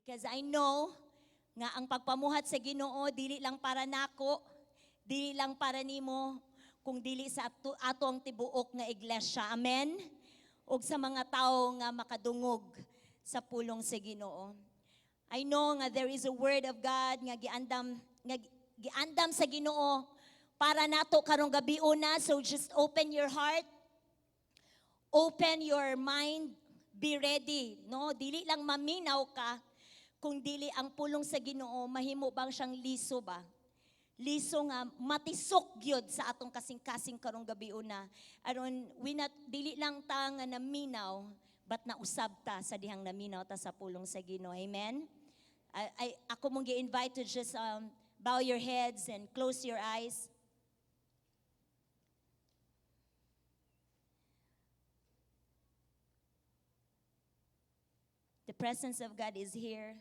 Because I know nga ang pagpamuhat sa Ginoo dili lang para nako, dili lang para nimo, kung dili sa atong tibuok nga iglesia. Amen. Ug sa mga tawo nga makadungog sa pulong sa Ginoo. I know nga there is a word of God nga giandam sa Ginoo para nato karong gabi una. So just open your heart, open your mind, be ready. No, dili lang maminaw ka, kung dili ang pulong sa Ginoo mahimo bang siyang liso ba? Liso nga matisok gyud sa atong kasing-kasing karong gabi una. Aron dili lang ta nga naminaw, but nausab ta sa dihang naminaw ta sa pulong sa Ginoo. Amen. Ako mong gi-invite to just bow your heads and close your eyes. The presence of God is here.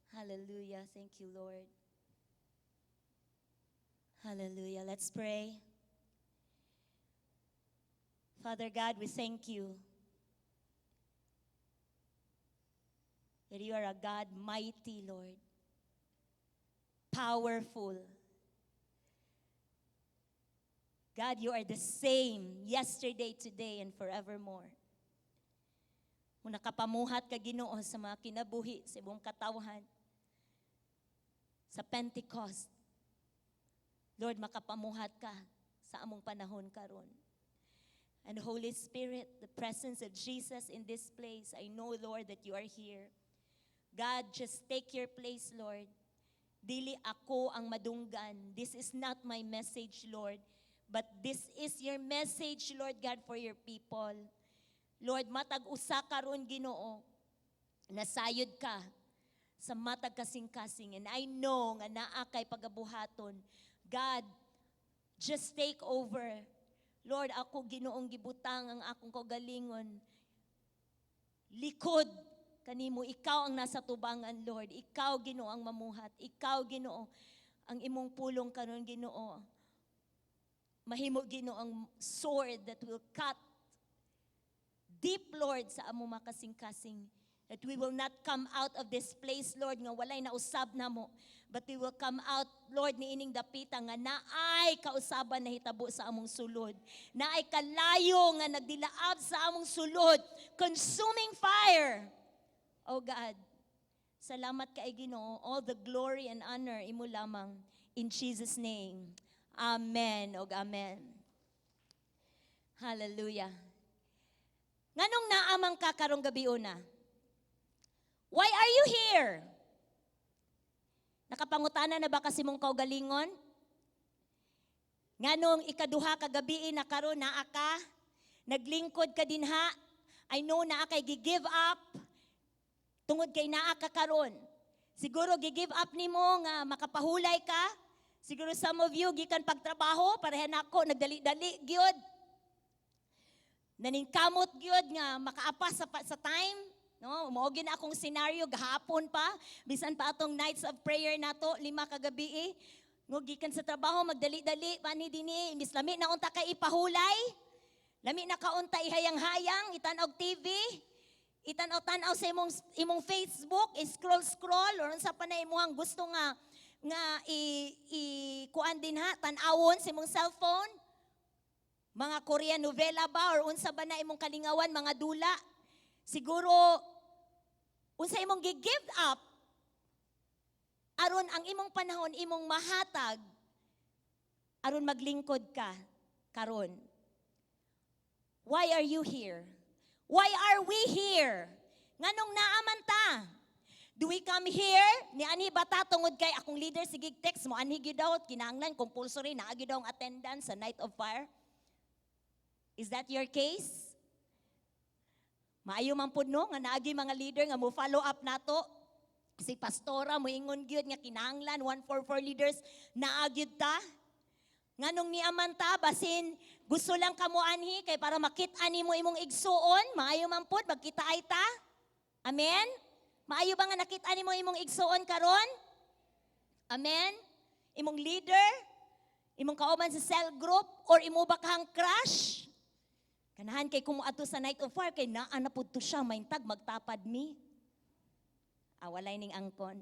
Hallelujah. Thank you, Lord. Hallelujah. Let's pray. Father God, we thank you that you are a God mighty, Lord. Powerful. God, you are the same yesterday, today, and forevermore. Kung nakapamuhat ka Ginoo sa mga kinabuhi sa ibong katawhan, sa Pentecost, Lord, makapamuhat ka sa among panahon karon. And Holy Spirit, the presence of Jesus in this place, I know, Lord, that you are here. God, just take your place, Lord. Dili ako ang madunggan. This is not my message, Lord. But this is your message, Lord God, for your people. Lord, matag usa karon Ginoo, nasayod ka sa matag kasing-kasing. And I know nga naa kay pagabuhaton. God, just take over. Lord, ako Ginoong gibutang ang akong kaugalingon. Likod kanimo, ikaw ang nasa tubangan, Lord. Ikaw Ginoo ang mamuhat. Ikaw Ginoo ang imong pulong karon Ginoo. Mahimo Ginoo ang sword that will cut deep, Lord, sa among makasing-kasing. That we will not come out of this place, Lord, nga walay nausab na mo. But we will come out, Lord, niining dapita nga naay kausaban na hitabo sa among sulod. Naay kalayo nga nagdilaab sa among sulod. Consuming fire. Oh God, salamat kay Ginoo. All the glory and honor imo lamang. In Jesus' name. Amen. Og amen. Hallelujah. Nganong naamang ka karong gabi una? Why are you here? Nakapangutana na ba kasi mong kaugalingon? Nganong ikaduha ka gabi na karon naa ka? Naglingkod ka dinha? I know naa kay gi-give up. Tungod kay naa ka karon. Siguro gi-give up nimo nga makapahulay ka. Siguro some of you gikan pagtrabaho pareha nako nagdali-dali gyud. Naningkamot gyud nga makaapas sa time. No, mao gid akong scenario gahapon pa, bisan pa atong nights of prayer nato 5 ka gabi. Ngo gikan sa trabaho magdali-dali pani dinhi, imbis lami na unta kay ipahulay. Lami na kaunta ihayang-hayang, itan-og TV, itan-aw sa imong Facebook, scroll or unsa pa na imong gusto nga kuan din ha, tan-awon sa imong cellphone. Mga Korean novela ba or unsa ba na imong kalingawan, mga dula. Siguro, unsa imong gi-give up, aron ang imong panahon, imong mahatag, aron maglingkod ka, karon. Why are you here? Why are we here? Nganong naaman ta? Do we come here? Ni ani bata tungod kay akong leader sige text mo, anhi gyud daw, kinahanglan, compulsory, naa gyud daw ang attendance sa Night of Fire? Is that your case? Maayo man pud no nga naagi mga leader nga mo follow up nato. Si pastora mo ingon gyud nga kinahanglan 144 leaders naagi ta. Nganong niaman ta basin gusto lang kamo anhi kay para makit-an nimo imong igsuon, maayo man pud magkita ay ta. Amen. Maayo ba nga nakit-an nimo imong igsuon karon? Amen. Imong leader, imong kauban sa cell group or imo ba kang crush? Kanahan kay kung ato sa Night of Fire kay naa na pud to siya maintag magtapad mi. Walay ning angkon.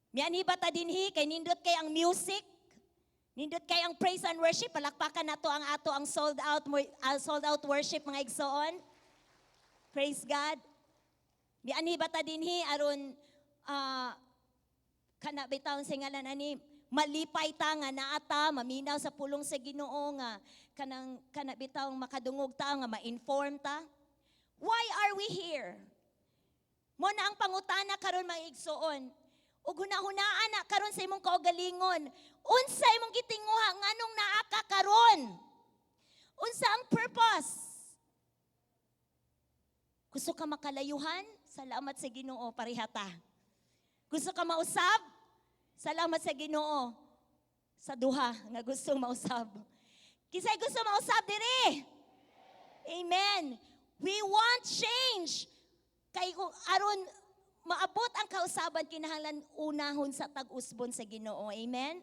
Mianhi ba ta dinhi kay nindot kay ang music, nindot kay ang praise and worship, palakpakan nato ang ato ang sold out worship mga igsoon. Praise God. Mianhi ba ta dinhi aron kana bitaw sa ngalan ani malipay ta nga naata maminaw sa pulong sa Ginoo nga kana bitaw makadungog ta nga ma-inform ta. Why are we here? Mo na ang pangutana karon mga igsoon. Ug hunahunaan na karon sa imong kaugalingon, unsa imong gitinguha nganong naa ka karon? Unsa ang purpose? Gusto ka makalayuhan? Salamat sa Ginoo, parihata. Gusto ka mausab? Salamat sa Ginoo. Sa duha nga gusto mausab. Kisay gusto mausab diri? Amen. We want change. Kay aron maabot ang kausaban kinahanglan unahon sa tag-usbon sa Ginoo. Amen?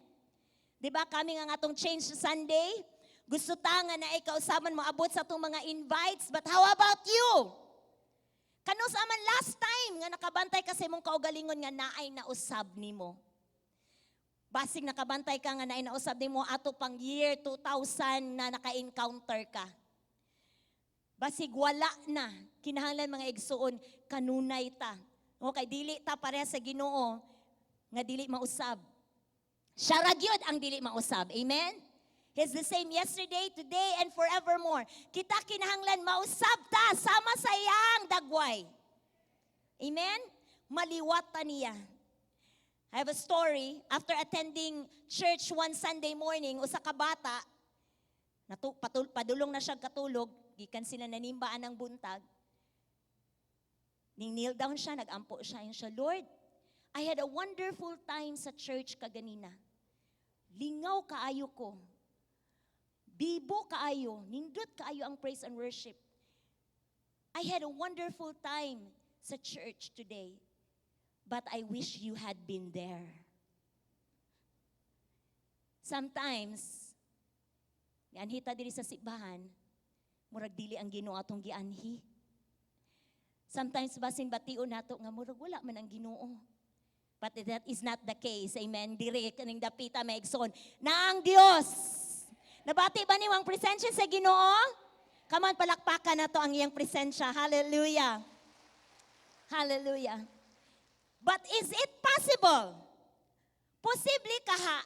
Di ba kami nga atong Change Sunday, gusto ta nga na kausaban maabot sa atong mga invites, but how about you? Kanus aman last time nga nakabantay ka sa imong kaugalingon nga naay nausab nimo. Basig nakabantay ka nga naay nausab nimo ato pang year 2000 na naka-encounter ka. Basig wala na kinahanglan mga igsuon kanunay ta. Okay, dili ta pareha sa Ginoo nga dili mausab. Siya ra gyud ang dili mausab. Amen? He's the same yesterday, today, and forevermore. Kita kinahanglan mausab ta sama sa iyang dagway. Amen? Maliwat ta niya. I have a story. After attending church one Sunday morning, usa ka bata, padulong na siya katulog, gikan sila nanimbaan ng buntag. Ning kneel down siya, nagampo siya. Yun siya, Lord, I had a wonderful time sa church kaganina. Lingaw kaayo ko. Bibo kaayo. Nindot kaayo ang praise and worship. I had a wonderful time sa church today. But I wish you had been there. Sometimes, gianhita diri sa simbahan, murag dili ang Ginoo atong gianhi. Sometimes basin bation nato nga murag wala man ang Ginoo. But that is not the case. Amen. Diri kaning dapita maigsoon na ang Dios. Nabati ba niyo ang presensya sa Ginoo? Come on, palakpakan nato ang iyang presensya. Hallelujah. Hallelujah. But is it possible? Posible kaha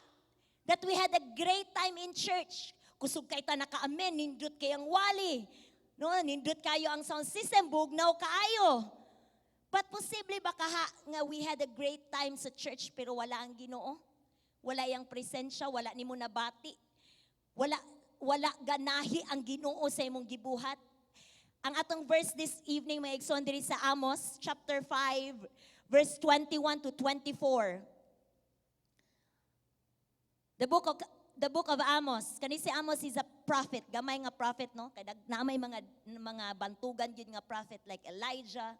that we had a great time in church. Kusog kay ta naka-amen, nindot kay ang wali. No, nindot kayo ang sound system, bugnaw kaayo. But posible ba kaha nga we had a great time sa church pero wala ang Ginoo? Wala yang presensya, wala nimo nabati. Wala ganahi ang Ginoo sa imong gibuhat. Ang atong verse this evening may igsoon diri sa Amos chapter 5 verse 21 to 24. The book of Amos. Kani si Amos is a prophet, gamay nga prophet, no? Kay namay mga bantugan gyud nga prophet like Elijah.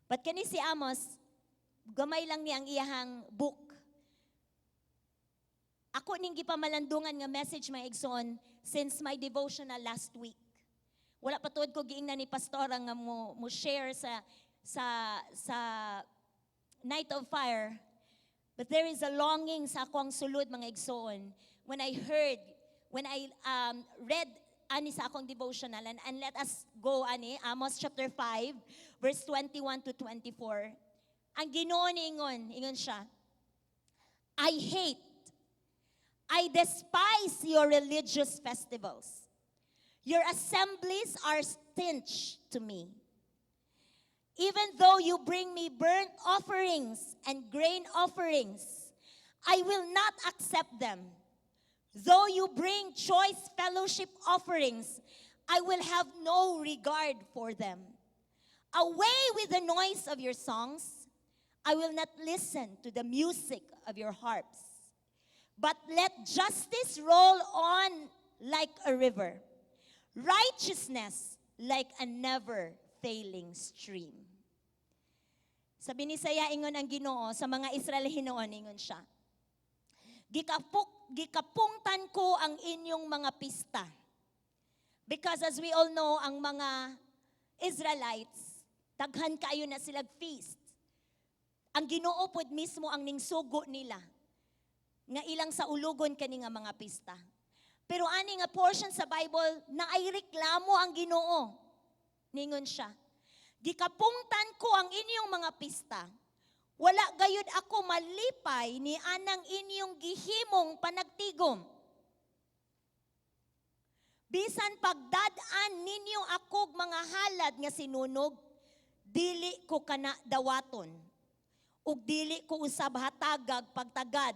But kani si Amos, gamay lang ni ang iyahang book. Ako ning gipamalandungan nga message may igsoon since my devotional last week. Wala pa tuod ko giingnan ni pastora nga mo share sa Night of Fire. But there is a longing sa akong sulod mga igsoon when I read ani sa akong devotional and let us go ani Amos chapter 5 verse 21 to 24. Ang Ginoo ingon siya, I despise your religious festivals. Your assemblies are stench to me. Even though you bring me burnt offerings and grain offerings, I will not accept them. Though you bring choice fellowship offerings, I will have no regard for them. Away with the noise of your songs. I will not listen to the music of your harps. But let justice roll on like a river, righteousness like a never-failing stream. Sa binisaya ingon ang Ginoo sa mga Israel hinoon ingon siya. Gikapungtan ko ang inyong mga pista. Because as we all know, ang mga Israelites, daghan kayo na sila feast. Ang Ginoo pod mismo ang ningsugo nila nga ilang sa ulugon kani nga mga pista. Pero ani nga portion sa Bible na ay reklamo ang Ginoo. Ningon siya, gikapungtan ko ang inyong mga pista. Wala gayud ako malipay ni anang inyong gihimong panagtigom. Bisan pagdad-an ninyo akog mga halad nga sinunog, dili ko kana dawaton. Ug dili ko usab hatagag pagtagad,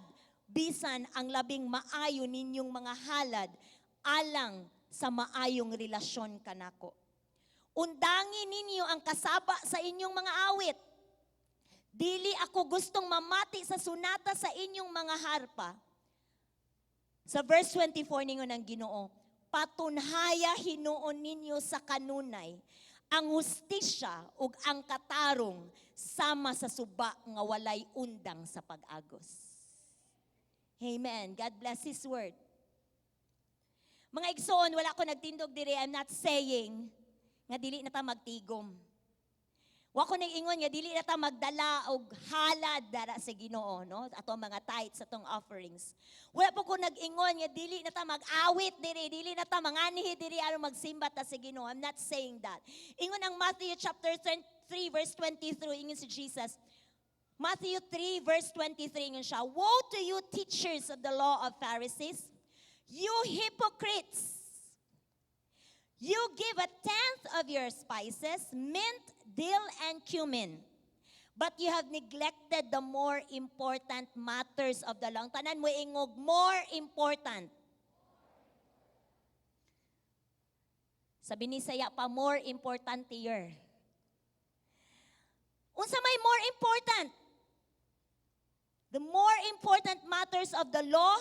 bisan ang labing maayo ninyong mga halad, alang sa maayong relasyon kanako. Undangin ninyo ang kasaba sa inyong mga awit. Dili ako gustong mamati sa sunata sa inyong mga harpa. Sa verse 24 ninyo ng Ginoo, patunhaya hinuon ninyo sa kanunay ang hustisya ug ang katarong sama sa suba nga walay undang sa pag-agos. Amen. God bless His word. Mga igsoon, wala ko nagtindog diri. I'm not saying nga dili na ta magtigom. Wa ko nag-ingon nga dili na ta magdala og halad dara sa Ginoo, no? Ato mga tithes, atong offerings. Wala po ko nag-ingon nga dili na ta mag-awit diri, dili na ta manganihi diri aron magsimba ta sa Ginoo. I'm not saying that. Ingon ang Matthew chapter 3 verse 23, ingon si Jesus. Matthew 3 verse 23 ingon siya, woe to you teachers of the law of Pharisees, you hypocrites! You give a tenth of your spices, mint, dill, and cumin. But you have neglected the more important matters of the law. Ang tanan mo ingog, more important. Sabi ni Saya pa, more importantier. Unsa may more important? The more important matters of the law,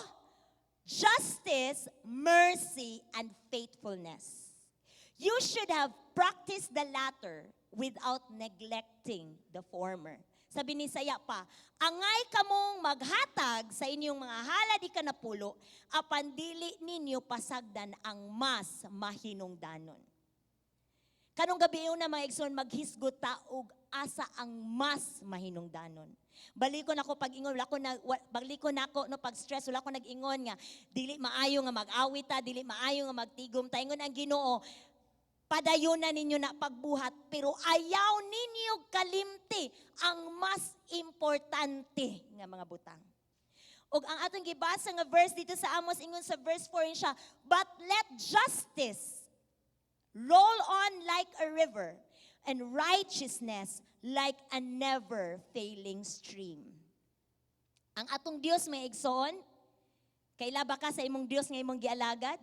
justice, mercy, and faithfulness. You should have practiced the latter without neglecting the former. Sabi ni Saya pa, angay kamong maghatag sa inyong mga halad ikanapulo, apan dili ninyo pasagdan ang mas mahinungdanon. Kanong gabi na mga igsoon, maghisgot ta og asa ang mas mahinungdanon. Balikon ako pag-ingon, balikon ako no pag-stress, wala ko nag-ingon nga dili maayo nga mag-awit ta, dili maayo nga magtigom ta. Ingon ang Ginoo, padayunan ninyo na pagbuhat, pero ayaw ninyo kalimti ang mas importante nga mga butang. Og ang atong gibasa nga verse dito sa Amos, ingon sa verse 4 siya, but let justice roll on like a river, and righteousness like a never-failing stream. Ang atong Dios may igsoon, kaila ba ka sa imong Dios nga imong gialagad?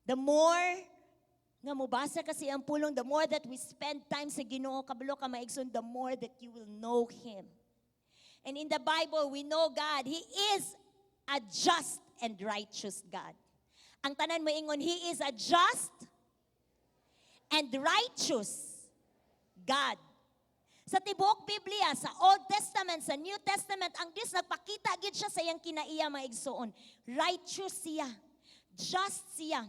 The more nga mubasa kasi ang pulong, the more that we spend time sa Ginoo, kabalo ka maigsoon, the more that you will know Him. And in the Bible, we know God. He is a just and righteous God. Ang tanan mo ingon, He is a just and righteous God. Sa tibuok Biblia, sa Old Testament, sa New Testament, ang Diyos nagpakita gid siya sa iyang kinaiya maigsoon. Righteous siya. Just siya.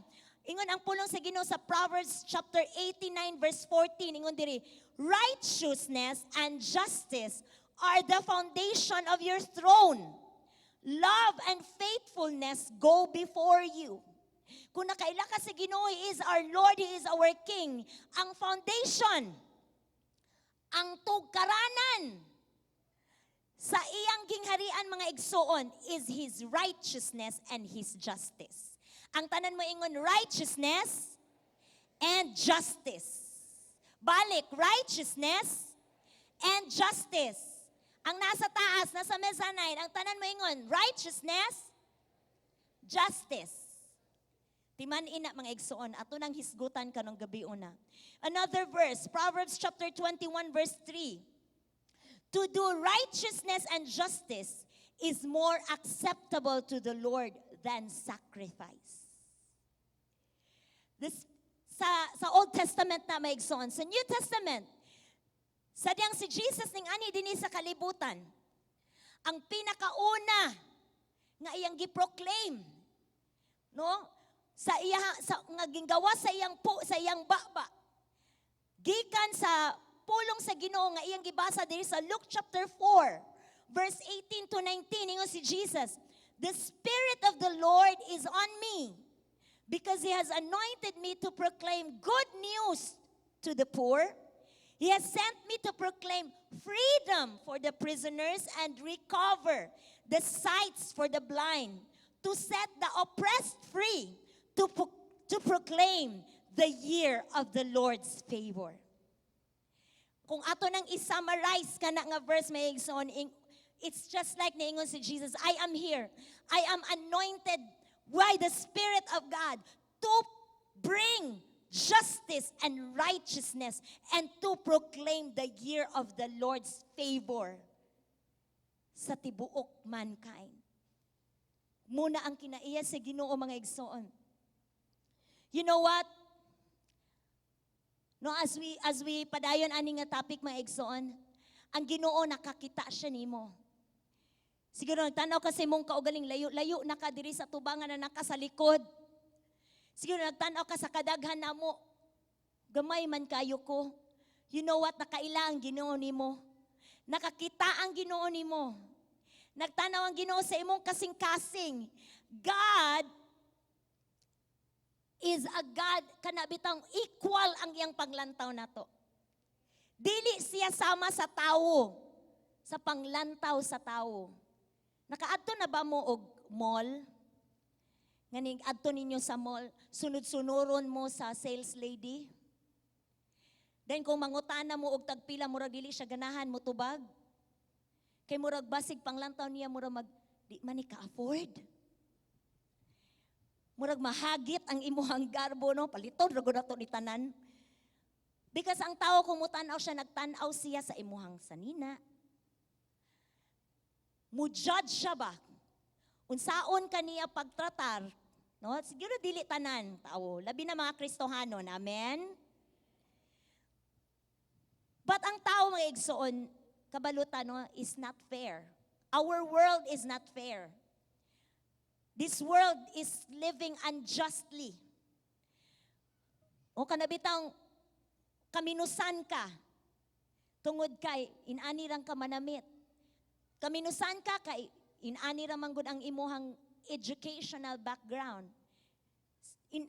Ingon ang pulong sa Ginoo sa Proverbs chapter 89 verse 14, ingon diri, righteousness and justice are the foundation of your throne. Love and faithfulness go before you. Kung nakaila ka sa Ginoo, He is our Lord, He is our King. Ang foundation, ang tugkaranan sa iyang gingharian mga igsoon is His righteousness and His justice. Ang tanan mo ingon, righteousness and justice. Balik, righteousness and justice. Ang nasa taas, nasa mezzanine, ang tanan mo ingon, righteousness, justice. Timan ina mga igsoon, ato nang hisgutan kanong gabi una. Another verse, Proverbs chapter 21 verse 3. To do righteousness and justice is more acceptable to the Lord than sacrifice. This, sa Old Testament na may igsoon. Sa New Testament, sadyang si Jesus ning ani dinhi sa kalibutan, ang pinakauna nga iyang giproclaim, no? Sa iya sa nga gingawa sa iyang baba, gikan sa pulong sa Ginoo nga iyang gibasa diri sa Luke chapter 4, verse 18 to 19, ingon si Jesus, "The Spirit of the Lord is on me, because He has anointed me to proclaim good news to the poor. He has sent me to proclaim freedom for the prisoners and recover the sights for the blind, to set the oppressed free, to proclaim the year of the Lord's favor." Kung ato nang i-summarize ka na nga verse, may igsoon, it's just like naingon si Jesus, I am here. I am anointed by the Spirit of God to bring justice and righteousness and to proclaim the year of the Lord's favor sa tibuok mankind. Muna ang kinaiya sa Ginoo, mga igsoon. You know what? No, as we padayon ani nga topic, mga igsoon, ang Ginoo nakakita siya nimo. Siguro nagtanaw ka sa imong kaugaling layo na ka diri sa tubangan na naka sa likod. Siguro nagtanaw ka sa kadaghan namo. Gamay man kayo ko. You know what? Nakaila ang Ginoo nimo. Nakakita ang Ginoo nimo. Nagtanaw ang Ginoo sa imong kasing-kasing. God is a God kanabitang equal ang iyang paglantaw nato. Dili siya sama sa tawo, sa panglantaw sa tawo. Nakaadto na ba mo og mall? Nganing adto ninyo sa mall, sunod-sunuron mo sa sales lady? Then kung mangutana mo og tagpila, murag dili siya ganahan mo tubag? Kay murag basig panglantaw niya, murag di man ni ka-afford. Murag mahagit ang imuhang garbo, no? Paliton, ragod ato ni tanan. Because ang tao kung mutanaw siya, nagtanaw siya sa imuhang sanina. Mu-judge siya ba? Unsaon kaniya pagtratar? No? Siguro dili tanan tao, labi na mga Kristohanon. Amen? But ang tao, mga igsoon, kabalutan, no, is not fair. Our world is not fair. This world is living unjustly. O kanabitang kaminusan ka, tungod kay inani rang ka manamit. Kaminusan ka kay inani ra manggod ang imuhang educational background.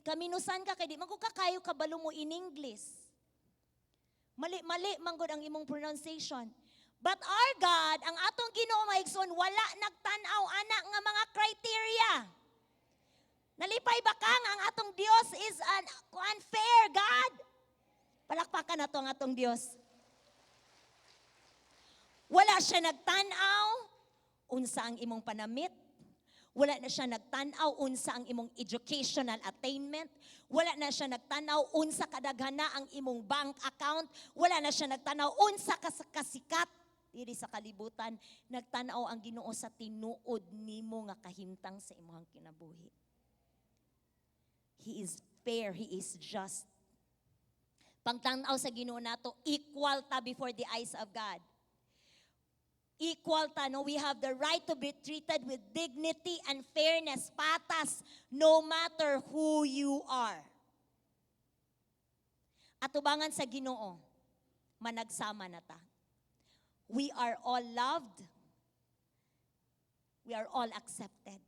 Kaminusan ka kay di man ko kakayo kabalo mo in English. Mali manggod ang imong pronunciation. But our God, ang atong Ginoo, maigsoon, wala nagtan-aw ana nga mga criteria. Nalipay ba ka nga ang atong Dios is an unfair God? Palakpakan na to ang atong Dios. Wala siya nagtanaw unsa ang imong panamit. Wala na siya nagtanaw unsa ang imong educational attainment. Wala na siya nagtanaw unsa kadaghana ang imong bank account. Wala na siya nagtanaw unsa kasikat diri sa kalibutan. Nagtanaw ang Ginoo sa tinuod nimo nga kahimtang sa imong kinabuhi. He is fair, He is just. Pagtanaw sa Ginoo nato, equal ta before the eyes of God. Equal ta, no? We have the right to be treated with dignity and fairness, patas, no matter who you are. Atubangan sa Ginoo, managsama na ta. We are all loved. We are all accepted.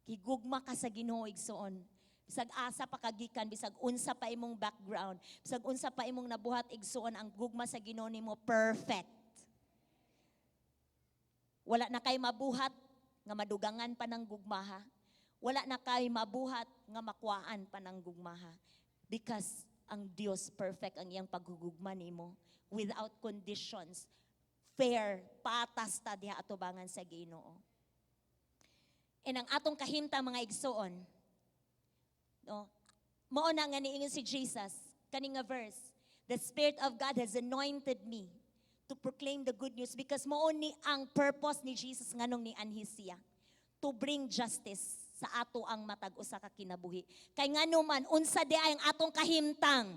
Higugma ka sa Ginoo, igsoon. Bisag asa pa kagikan, bisag unsa pa imong background, bisag unsa pa imong nabuhat, igsoon, ang gugma sa Ginoo nimo perfect. Wala na kay mabuhat nga madugangan pa ng gugmaha. Wala na kay mabuhat nga makuhaan pa ng gugmaha. Because ang Dios perfect ang iyang paghugugma nimo without conditions. Fair, patas ta diha atubangan sa Ginoo. And ang atong kahimtang mga igsoon, no? Mao na nga niingon si Jesus kaning nga verse, the Spirit of God has anointed me to proclaim the good news, because mao ni ang purpose ni Jesus nganong ni anhi siya, to bring justice sa ato ang matag usa ka kinabuhi. Kay ngano man unsa di ay ang atong kahimtang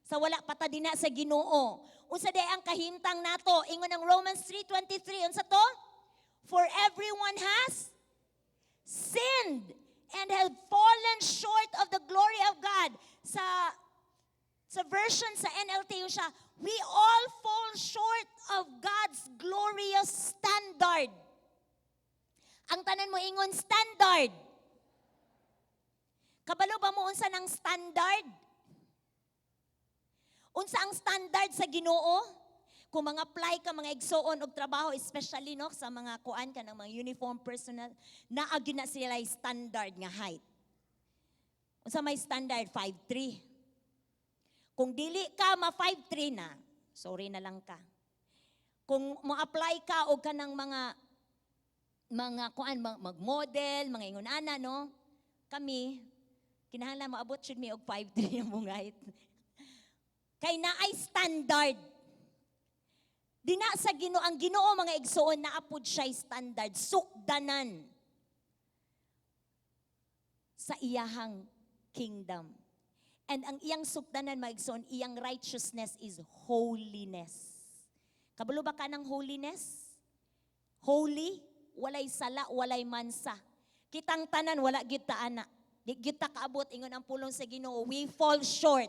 sa wala pata dinha sa Ginoo, unsa di ang kahimtang nato, ingon ang Romans 3:23, unsa to? For everyone has sinned and have fallen short of the glory of God. Sa version sa NLT yung siya, we all fall short of God's glorious standard. Ang tanan mo ingon, standard. Kabalo ba mo unsa ng standard? Unsa ang standard sa Ginoo? Kung mga apply ka, mga igsoon og trabaho, especially no, sa mga kuan ka ng mga uniform personnel, naagi na sila yung standard nga height. Unsa may standard? 5'3". Kung dili ka ma 5'3" na, sorry na lang ka. Kung mo-apply ka o ka ng mga kuan, mag-model, mga ingunana, no? Kami, kinahanglan maabot should me og 5'3" ang mong height. Kay naay standard. Di na sa Ginoo, ang Ginoo mga igsoon, naapod siya standard, sukdanan sa iyahang kingdom. And ang iyang sukdanan, mga igsoon, iyang righteousness is holiness. Kabalo ba ka ng holiness? Holy, walay sala, walay mansa. Kitang tanan, wala kita ana. Di kita kaabot, ingon ang pulong sa Ginoo, we fall short.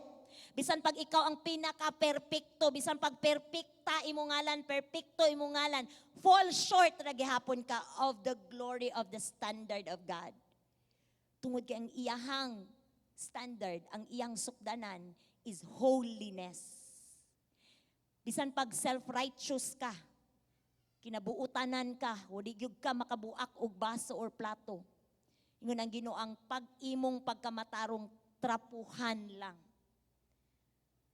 Bisan pag ikaw ang pinaka-perpekto, bisan pag perpekta imo ngalan, perpekto imo ngalan, fall short ra gihapon ka of the glory of the standard of God. Tungod kay ang iyahang standard, ang iyang sukdanan is holiness. Bisan pag self-righteous ka, kinabuutanan ka, wadi gyud ka makabuak og baso or plato. Ingon ang Ginoo, ang pag-imong pagkamatarong trapuhan lang.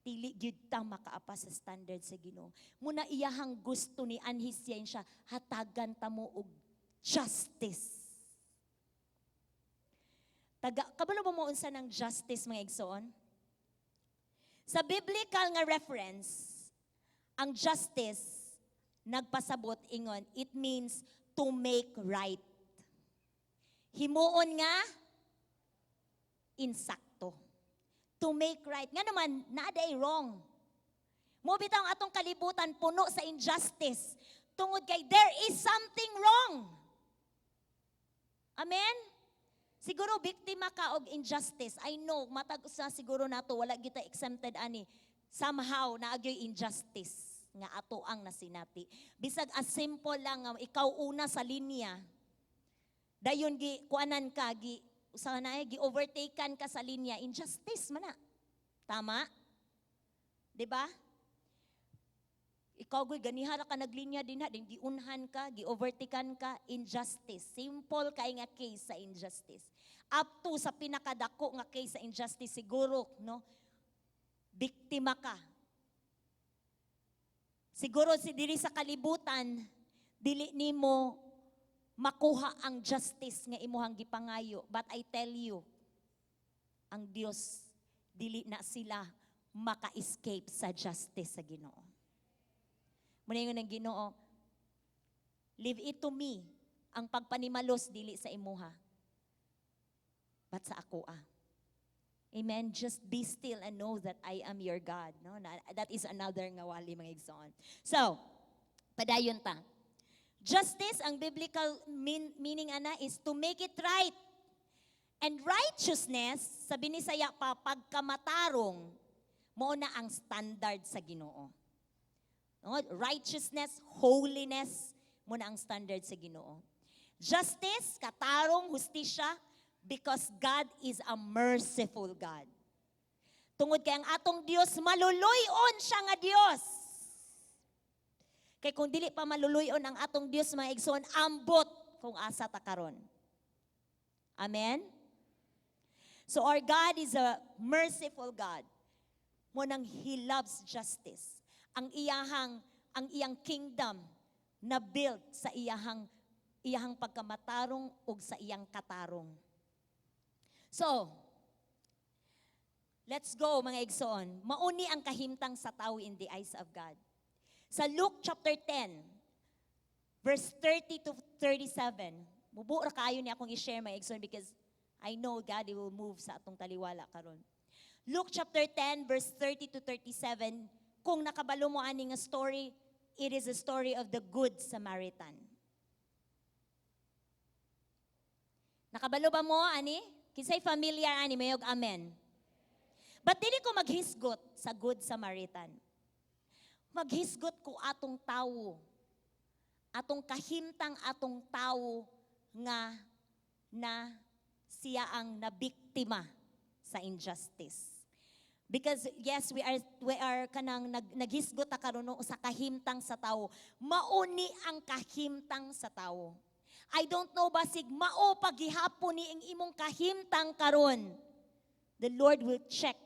Dili gyud ta makaapa sa standard sa Ginoo. Muna iyahang gusto ni anhis siya, hatagan ta mo og justice. Kabalo ba mo unsa ng justice, mga igsoon? Sa biblical nga reference, ang justice nagpasabot ingon, it means to make right. Himuon nga insakto. To make right. Nga naman, naaday wrong. Mo bitaw ang atong kalibutan puno sa injustice. Tungod kay there is something wrong. Amen? Siguro biktima ka og injustice. I know, matag sa siguro nato wala kita exempted ani. Somehow naagyoy injustice nga ato ang nasinati. Bisag as simple lang nga ikaw una sa linya. Dayon gi kuanan ka gi usaha na gi overtaken ka sa linya, injustice man na. Tama? 'Di ba? Ikaw goy ganihara ka naglinya din ha, din giunhan ka, gi-overtaken ka, injustice. Simple kay nga case sa injustice. Up to sa pinakadako nga case sa injustice siguro, no? Biktima ka. Siguro si diri sa kalibutan, dili nimo makuha ang justice nga imuhang gipangayo. But I tell you, ang Dios dili na sila maka-escape sa justice sa Ginoo. Muna yung ng Ginoo, leave it to me, ang pagpanimalos dili sa imuha, but sa ako ah. Amen? Just be still and know that I am your God. No? That is another nga wali mga igsoon. So, padayon ta. Justice, ang biblical meaning ana is to make it right. And righteousness, sabi ni Saya pa, pagkamatarong, mo na ang standard sa Ginoo. No? Righteousness, holiness, muna ang standard sa Ginoo. Justice, katarong, hustisya, because God is a merciful God. Tungod kay ang atong Dios, maluluyon siya nga Dios. Kay kung dili pa maluluyon ang atong Dios, mga igsoon, ambot kung asa ta karon. Amen? So our God is a merciful God. Munang He loves justice. Ang iyang kingdom na built sa iyahang pagkamatarong ug sa iyang katarong. So, let's go mga igsoon. Mauni ang kahimtang sa tao in the eyes of God. Sa Luke chapter 10, verse 30 to 37, mubura kayo niya akong i-share mga igsoon because I know God will move sa atong taliwala karon. Luke chapter 10, verse 30 to 37, kung nakabalo mo ani nga story, it is a story of the Good Samaritan. Nakabalo ba mo ani? Kinsay familiar ani mayog amen. But dili ko maghisgot sa Good Samaritan. Maghisgot ko atong tawo. Atong kahimtang atong tawo nga na siya ang nabiktima sa injustice. Because yes, we are kanang naghisgot ta karon sa kahimtang sa tawo. Mauni ang kahimtang sa tawo. I don't know basig mao paghihapon ni ang imong kahimtang karon. The Lord will check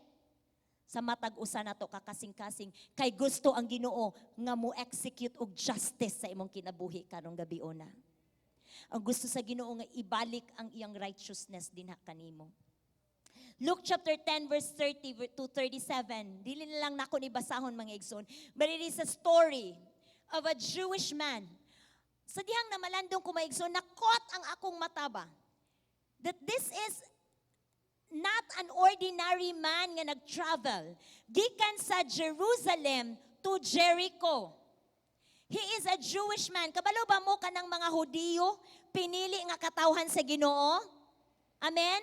sa matag usa nato kakasing-kasing kay gusto ang Ginoo nga mo execute og justice sa imong kinabuhi karong gabi una. Ang gusto sa Ginoo nga ibalik ang iyang righteousness dinha kanimo. Luke chapter 10 verse 30 to 37. Dili na lang nako ni basahon mga igsoon. But it is a story of a Jewish man. Sa dihang namalandong ko mga igsoon, nakot ang akong mataba. That this is not an ordinary man nga nag-travel. Gikan sa Jerusalem to Jericho. He is a Jewish man. Kabalo ba mo kanang mga Hudiyo pinili nga katawhan sa Ginoo? Amen?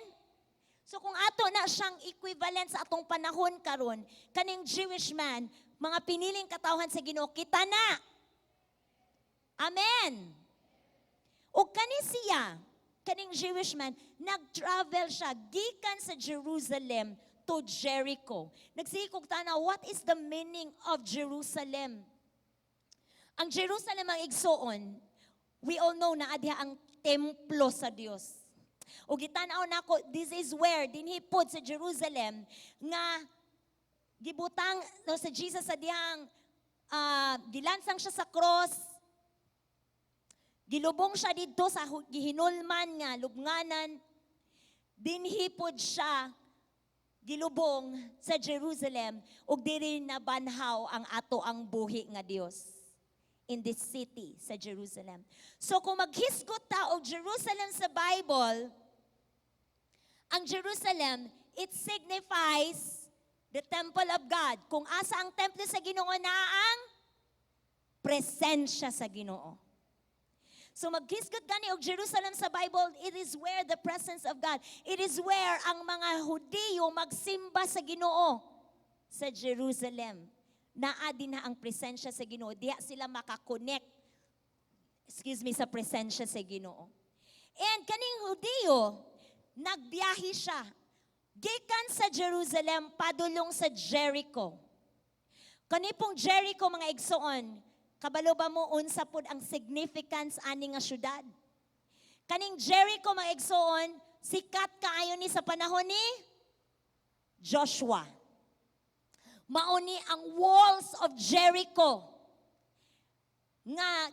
So kung ato na siyang equivalent sa atong panahon karon, kaning Jewish man, mga piniling katawhan sa Ginoo, kita na. Amen. O kani siya, kaning Jewish man, nag-travel siya gikan sa Jerusalem to Jericho. Nagsikog tanaw, what is the meaning of Jerusalem? Ang Jerusalem ang igsoon, we all know na adya ang templo sa Dios. O gitanaw nako, this is where dinhi pod sa Jerusalem nga gibutang no, sa Jesus sa dihang gilansang siya sa cross. Gilubong siya didto sa gihinulman nga lubnganan. Dinhi pod siya gilubong sa Jerusalem ug diri nabanhaw ang ato ang buhi nga Dios in this city sa Jerusalem. So kung maghisgot ta og Jerusalem sa Bible, ang Jerusalem, it signifies the temple of God. Kung asa ang temple sa Ginoo na ang presensya sa Ginoo. So maghisgot gani og Jerusalem sa Bible, it is where the presence of God. It is where ang mga Hudiyo magsimba sa Ginoo sa Jerusalem. Naa din na ang presensya sa Ginoo. Diya sila makakonect sa presensya sa Ginoo. And kaning Hudiyo, nagbiyahe siya. Gikan sa Jerusalem, padulong sa Jericho. Kanipong Jericho, mga igsoon, kabalo ba mo unsa pod ang significance ani nga syudad? Kaning Jericho, mga igsoon, sikat kaayo ni sa panahon ni Joshua. Mauni ang walls of Jericho nga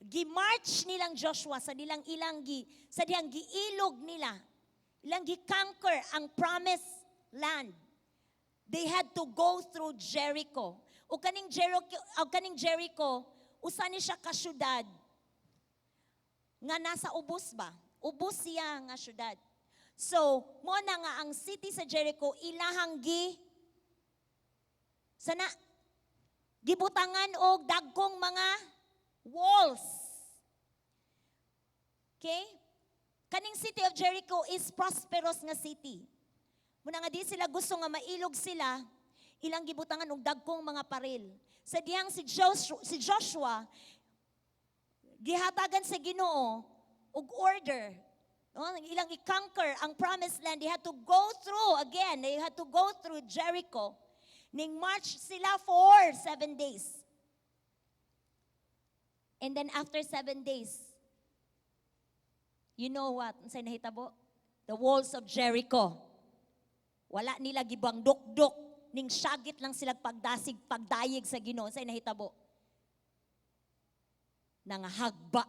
gi-march nilang Joshua sa dihang giilog nila, ilang gi-conquer ang promised land. They had to go through Jericho. O kaning Jericho, usa ni siya ka syudad nga nasa ubos ba? Ubos siya nga syudad. So, mo na nga ang city sa Jericho ilahang gibutangan og dagkong mga walls. Okay? Kaning city of Jericho is prosperous nga city. Muna nga di sila gusto nga mailog sila, ilang gibutangan og dagkong mga paril. Sa dihang si Joshua gihatagan sa Ginoo og order. No? Ilang i-conquer ang promised land, they had to go through Jericho. Ning march sila for 7 days. And then after 7 days, you know what? Unsay nahitabo? The walls of Jericho. Wala nila gibang dukdok, ning syagit lang sila pagdayeg sa Ginoo. Unsay nahitabo? Nangahagba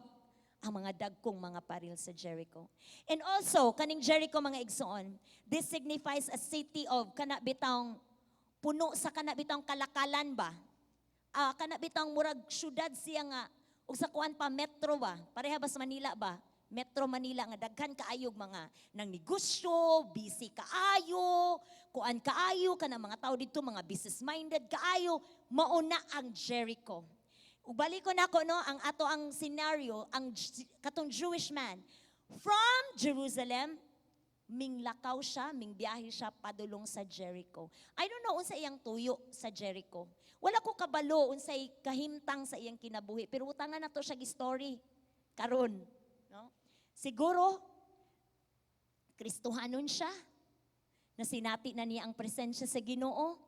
ang mga dagkong mga paril sa Jericho. And also, kaning Jericho mga igsoon, this signifies a city of kanabitang puno sa kanabitang kalakalan ba? Kanabitang murag syudad siya nga ug sa kuan pa metro ba? Pareha ba sa Manila ba? Metro Manila nga daghan kaayog mga nang negosyo, busy kaayo, kuan kaayo kana mga tao dito mga business minded kaayo, mauna ang Jericho. Ug balik ko nako no ang ato ang scenario ang katong Jewish man from Jerusalem minglakaw siya, mingbiyahe siya padulong sa Jericho. I don't know unsa iyang tuyo sa Jericho. Wala ko kabalo unsay kahimtang sa iyang kinabuhi, pero utangan nato siya gi-story karon, no? Siguro Kristohanon siya, nasinati na niya ang presensya sa Ginoo,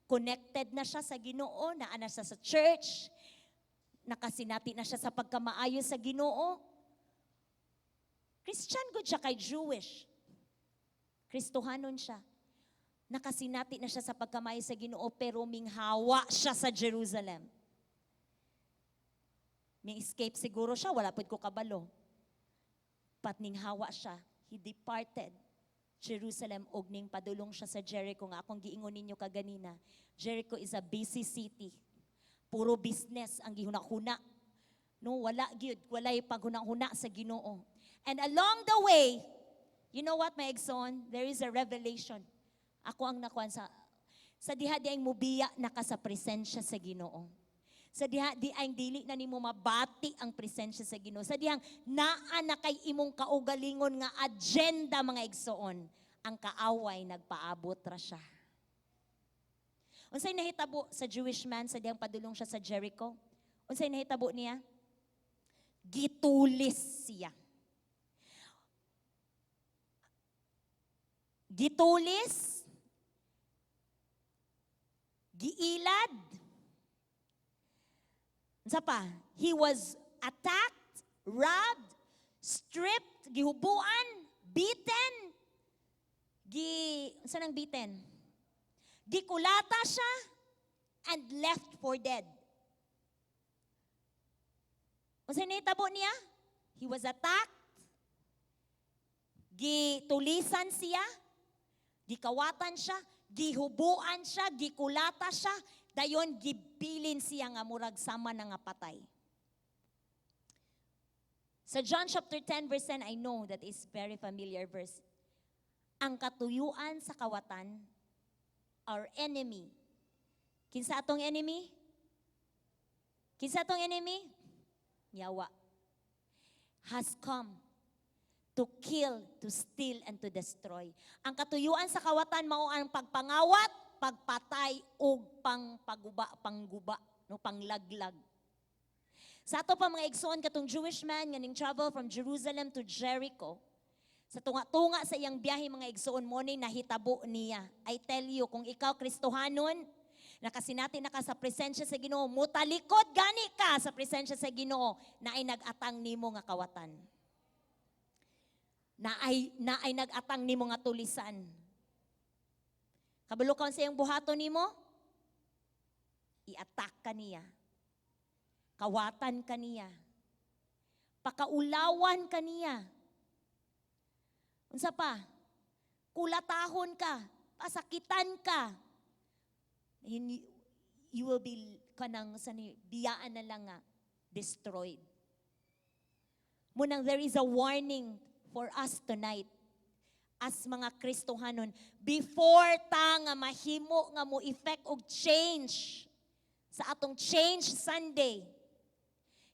connected na siya sa Ginoo, naana siya sa church, nakasinati na siya sa pagkamaayo sa Ginoo. Christian good siya kay Jewish. Kristohanon siya. Nakasinati na siya sa pagkamaayo sa Ginoo, pero minghawa siya sa Jerusalem. May escape siguro siya, wala pud ko kabalo. Pat ninghawa siya, he departed Jerusalem og ning padulong siya sa Jericho nga akong giingon ninyo kaganina. Jericho is a busy city. Puro business ang gihuna-huna. No, wala gyud, walay paghuna-huna sa Ginoo. And along the way, you know what, my egson? There is a revelation. Ako ang nakuan sa diha di ang mubiya naka sa presensya sa Ginoo. Sa diha di ang dili na nimo mabati ang presensya sa Ginoo. Sa dihang naa na kay imong kaugalingon nga agenda mga igsoon, ang kaaway nagpaabot ra siya. Unsay nahitabo sa Jewish man sa dihang padulong siya sa Jericho? Unsay nahitabo niya? Gitulis siya. Gitulis, giilad. Unsa pa? He was attacked, robbed, stripped, gihubuan, beaten. Unsa nang beaten? Gikulata siya and left for dead. Unsa nahitabo niya? He was attacked, gitulisan siya, gikawatan siya, gihubuan siya, gikulata siya, dayon gibilin siya nga murag sama na nga patay. Sa John chapter 10 verse 10, I know that is very familiar verse. Ang katuyuan sa kawatan, our enemy. Kinsa atong enemy? Kinsa atong enemy? Yawa. Has come to kill, to steal, and to destroy. Ang katuyuan sa kawatan mao ang pagpangawat, pagpatay, ug pangguba, no, panglaglag. Sa ato pa mga igsoon katong Jewish man nga ning travel from Jerusalem to Jericho, sa tunga-tunga sa iyang biyahe mga igsoon mo ni nahitabo niya. I tell you, kung ikaw Kristohanon, nakasinati na ka sa presensya sa Ginoo, mutalikod gani ka sa presensya sa Ginoo na ay nag-atang nimo nga kawatan. Na ay nag-atang nimo nga tulisan. Kabalo ka sa iyang buhaton nimo, i-attack ka niya. Kawatan ka niya. Pakaulawan ka niya. Unsa pa? Kulatahon ka, pasakitan ka. You will be kanang biyaan na lang nga destroyed. Munang there is a warning for us tonight as mga Kristohanon before ta nga mahimo nga mo effect og change sa atong change Sunday,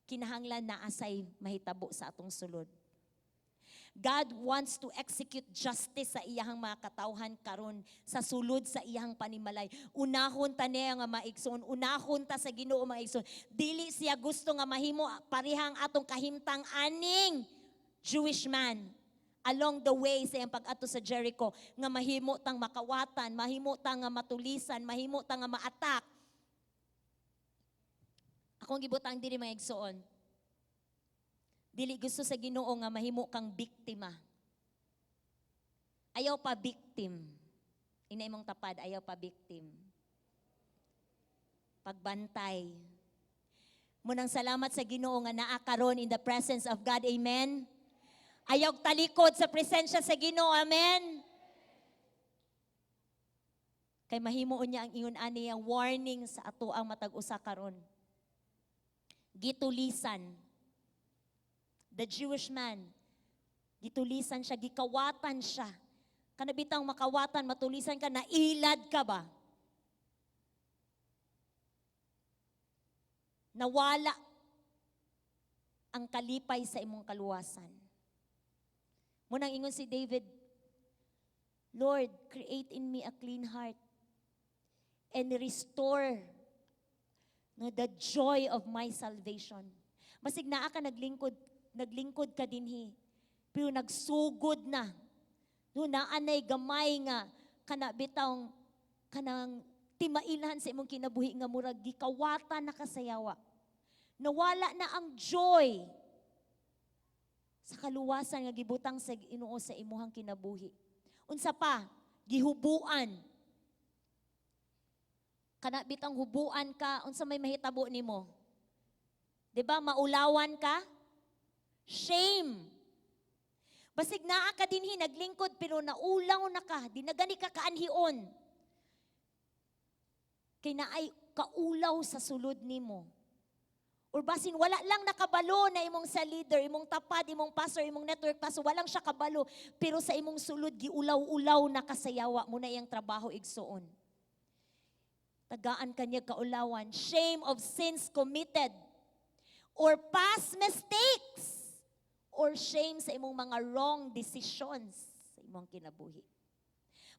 kinahanglan na asay mahitabo sa atong sulod. God wants to execute justice sa iyang mga katawhan karon sa sulod sa iyang panimalay. Unahon ta niya nga maigsoon, unahon ta sa Ginoo maigsoon. Dili siya gusto nga mahimo parihang atong kahimtang aning Jewish man along the way sa iyang pag-ato sa Jericho nga mahimo tang makawatan, mahimo tang nga matulisan, mahimo tang nga ma-attack. Akong gibutang diri maigsoon. Dili gusto sa Ginoo nga mahimo kang biktima. Ayaw pa victim. Ina imong tapad, ayaw pa victim. Pagbantay. Munang salamat sa Ginoo nga naa karon in the presence of God. Amen. Ayaw talikod sa presensya sa Ginoo. Amen. Kay mahimo niya ang ingon ani ang warning sa ato ang matag usa karon. Gitulisan. The Jewish man, gitulisan siya, gikawatan siya. Kanabitang makawatan, matulisan ka, nailad ka ba? Nawala ang kalipay sa imong kaluwasan. Munang ingon si David, Lord, create in me a clean heart and restore the joy of my salvation. Basig naa ka naglingkod ka dinhi, pero nagsugod na. No, naanay gamay nga, kanabitang, kanang timailan sa imong kinabuhi nga murag gikawata na kasayawa. Nawala na ang joy sa kaluwasan nga gibutang sa Ginoo sa imuhang kinabuhi. Unsa pa, gihubuan. Kana bitang hubuan ka, unsa may mahitabo nimo? 'Di ba maulawan ka? Shame. Basig naa ka dinhi naglingkod pero naulaw na ka, di na gani ka kaanhion. Kay naay kaulaw sa sulod nimo. Or basin wala lang nakabalo na imong sa leader, imong tapad, imong pastor, imong network pastor, walang siya kabalo, pero sa imong sulod giulaw-ulaw na kasayawa mo na iyang trabaho igsuon. Tagaan kanya kaulawan, shame of sins committed, or past mistakes, or shame sa imong mga wrong decisions sa imong kinabuhi.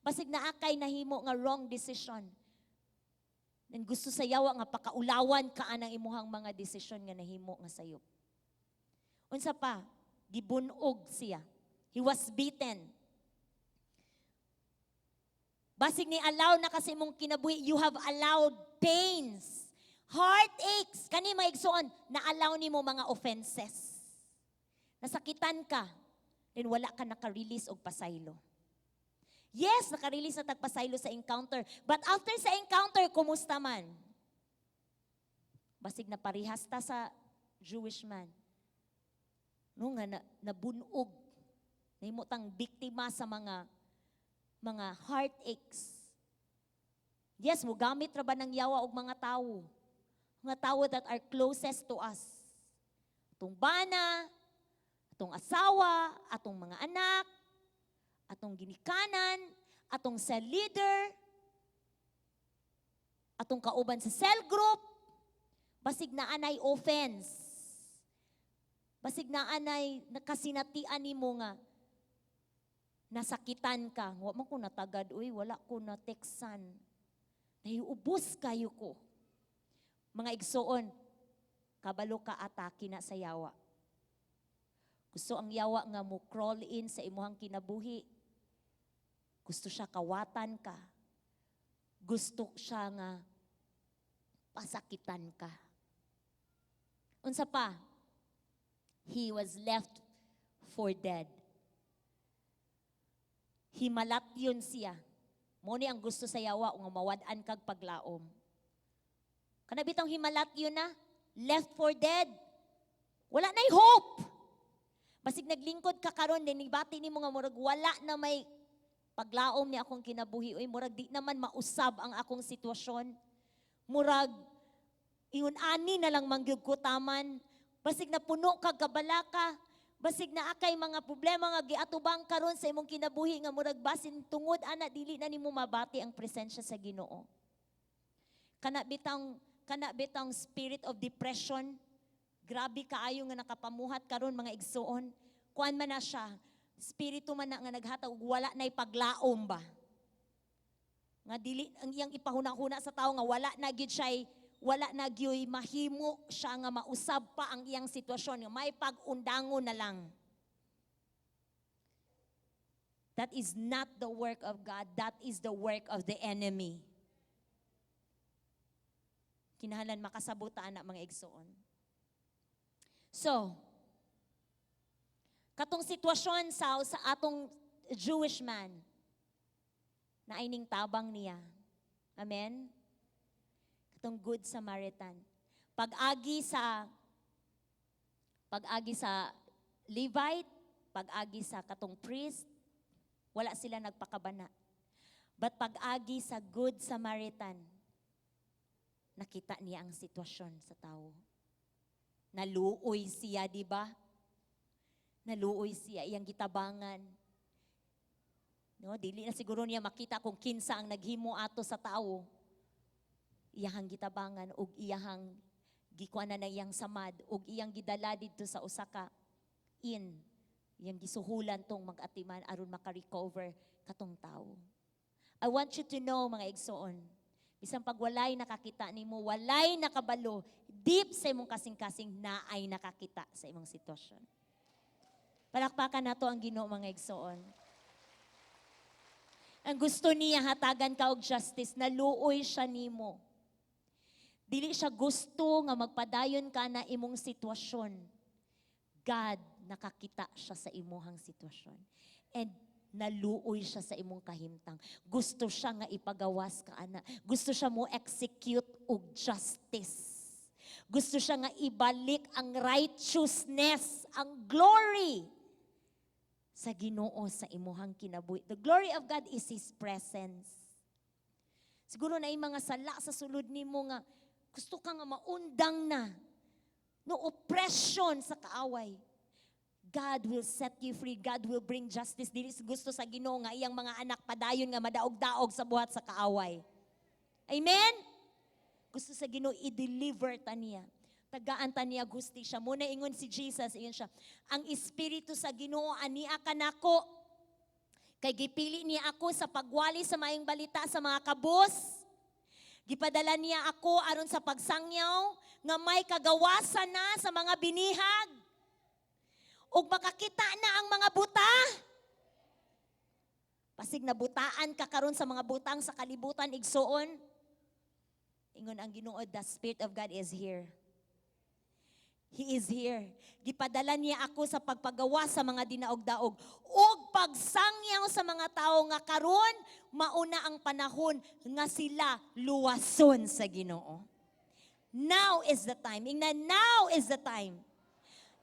Basig naa kay nahimo nga wrong decision, nang gusto sa yawa nga pakaulawan ka anang imuhang mga desisyon nga nahimo nga sayop. Unsa pa, gibunog siya. He was beaten. Basig ni allow na kasi imong kinabuhi, you have allowed pains, heartaches, kani maigsoon, na-allow nimo mga offenses. Nasakitan ka, then wala ka naka-release og pasaylo. Yes, naka-release na tagpasaylo sa encounter. But after sa encounter, kumusta man? Basig na parihas ta sa Jewish man. No nga nabunog. Nahimutang biktima sa mga heartaches. Yes, mo gamit ra ba ng yawa og mga tao? Mga tao that are closest to us. Atong bana, atong asawa, atong mga anak, atong ginikanan, atong cell leader, atong kauban sa cell group, basig na anay offense. Basig na anay nakasinatian nimo nga nasakitan ka. Wa man ko natagad, uy, wala ko na teksan. Nahiubos kayo ko. Mga igsoon, kabalo ka atake na sa yawa. Gusto ang yawa nga mo crawl in sa imuhang kinabuhi. Gusto siya kawatan ka. Gusto siya nga pasakitan ka. Unsa pa? He was left for dead. Himalat yun siya. Mo ni ang gusto sa yawa nga mawad-an kag paglaom. Kana bitang himalat yun na, left for dead. Wala na'y hope. Basig naglingkod ka karon din ibati nimo nga murag wala na may paglaom ni akong kinabuhi, uy, murag di naman mausab ang akong sitwasyon. Murag, iyon ani na lang mangyug ko taman. Basig na puno kag kabalaka. Basig na akay mga problema nga giatubang karon sa imong kinabuhi nga murag basin tungod ana dili na nimo mabati ang presensya sa Ginoo. Kana bitang spirit of depression, grabe kaayo nga nakapamuhat karon mga igsoon. Kuan man na siya. Espiritu man na nga naghatag wala na'y paglaom ba? Nga dili ang iyang ipahuna-huna sa tao nga wala na gyud siya, wala na gyud mahimo siya nga mausab pa ang iyang sitwasyon nga may pag-undangon na lang. That is not the work of God, that is the work of the enemy. Kinahanglan makasabutaan na mga igsoon. So, katong sitwasyon sa atong Jewish man, na ining tabang niya. Amen? Katong Good Samaritan. Pag-agi sa Levite, pag-agi sa katong priest, wala sila nagpakabana. But pag-agi sa Good Samaritan, nakita niya ang sitwasyon sa tao. Naluoy siya, di ba? Naluoy siya, iyang gitabangan. No, dili na siguro niya makita kung kinsa ang naghimo ato sa tao. Iyahang gitabangan ug iyahang gikuan na iyang samad ug iyang gidala didto sa usa ka iyang gisuhulan tong mag-atiman aron maka-recover katong tao. I want you to know, mga igsoon, bisan pag walay nakakita nimo, walay nakabalo, deep sa imong kasing-kasing na ay nakakita sa imong sitwasyon. Palakpakan nato ang Ginoo, mga igsoon. Ang gusto niya hatagan ka og justice, naluoy siya nimo. Dili siya gusto nga magpadayon ka na imong sitwasyon. God, nakakita siya sa imuhang sitwasyon. And naluoy siya sa imong kahimtang. Gusto siya nga ipagawas ka ana. Gusto siya mo execute og justice. Gusto siya nga ibalik ang righteousness, ang glory sa Ginoo sa imuhang kinabuhi. The glory of God is His presence. Siguro na yung mga sala sa sulod nimo nga gusto ka nga maundang na no oppression sa kaaway. God will set you free. God will bring justice. Dili gusto sa Ginoo nga iyang mga anak padayon nga madaog-daog sa buhat sa kaaway. Amen? Gusto sa Ginoo i-deliver ta niya. Tagaan ta niya hustisya. Muna ingon si Jesus, iyon siya. Ang Espiritu sa Ginoo ania kanako. Kay gipili niya ako sa pagwali sa maayong balita sa mga kabus. Gipadala niya ako aron sa pagsangyaw nga may kagawasan na sa mga binihag. Ug makakita na ang mga buta. Pasig nabutaan ka karon sa mga butang sa kalibutan igsuon. Ingon ang Ginoo, the Spirit of God is here. He is here. Gipadala niya ako sa pagpagawa sa mga dinaog-daog ug pagsangyaw sa mga tao nga karon mauna ang panahon nga sila luwason sa Ginoo. Now is the time. Ingnan, now is the time.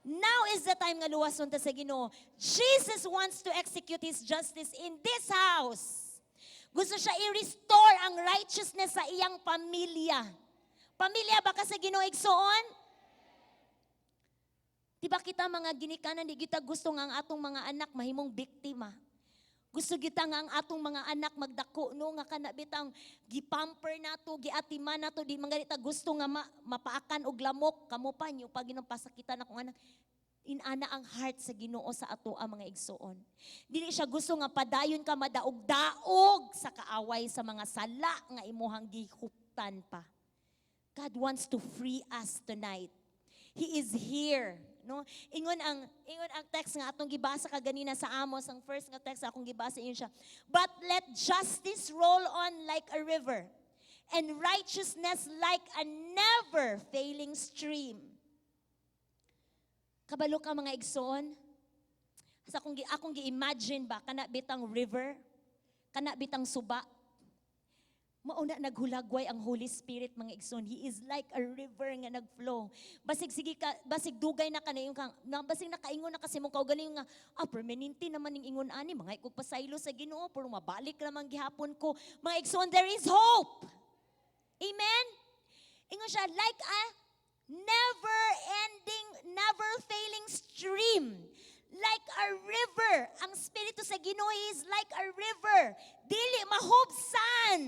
Now is the time nga luwason ta sa Ginoo. Jesus wants to execute His justice in this house. Gusto siya i-restore ang righteousness sa iyang pamilya. Pamilya ba ka sa Ginoo igsoon? Diba kita mga ginikanan, di kita gusto nga ang atong mga anak mahimong biktima. Gusto kita nga ang atong mga anak magdako no nga kanabitang gipamper nato, giatiman nato, di mga kita gusto nga mapaakan og lamok kamo pa nyo pag pasakitan akong anak. Inana ang heart sa Ginoo sa ato ang mga igsoon. Dili siya gusto nga padayon ka madaog-daog sa kaaway sa mga sala nga imuhang gihuptan pa. God wants to free us tonight. He is here. No? Ingon ang text nga atong gibasa kaganina sa Amos, ang first nga text akong gibasa yun siya. But let justice roll on like a river, and righteousness like a never failing stream. Kabalo ka mga igsoon? Sa akong gi-imagine ba kana bitang river, kana bitang suba. Mauna naghulagway ang Holy Spirit mga igsoon. He is like a river nga nagflow. Basig sige ka, basig dugay na kanayon kang, basig nakaingon na kasi mong kaugaling nga, permanente naman ning ingon ani, mga ikog pasaylo sa Ginoo, pero mabalik lamang gihapon ko. Mga igsoon, there is hope. Amen? Ingon siya, like a never-ending, never-failing stream. Like a river. Ang Espiritu sa Ginoo is like a river. Dili mahubsan.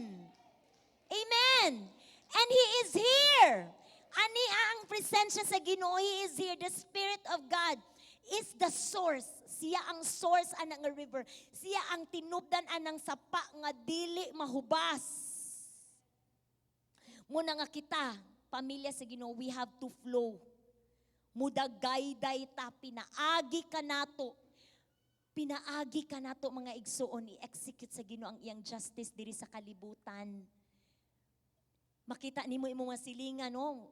Amen. And He is here. Ani ang presensya sa Ginoo, He is here. The Spirit of God is the source. Siya ang source anang river. Siya ang tinubdan anang sapa nga dili mahubas. Muna nga kita, pamilya sa Ginoo, we have to flow. Mudagayday ta, pinaagi ka nato. Pinaagi ka nato mga igsoon, i-execute sa Ginoo ang iyang justice diri sa kalibutan. Makita nimo imong mga silingan, no?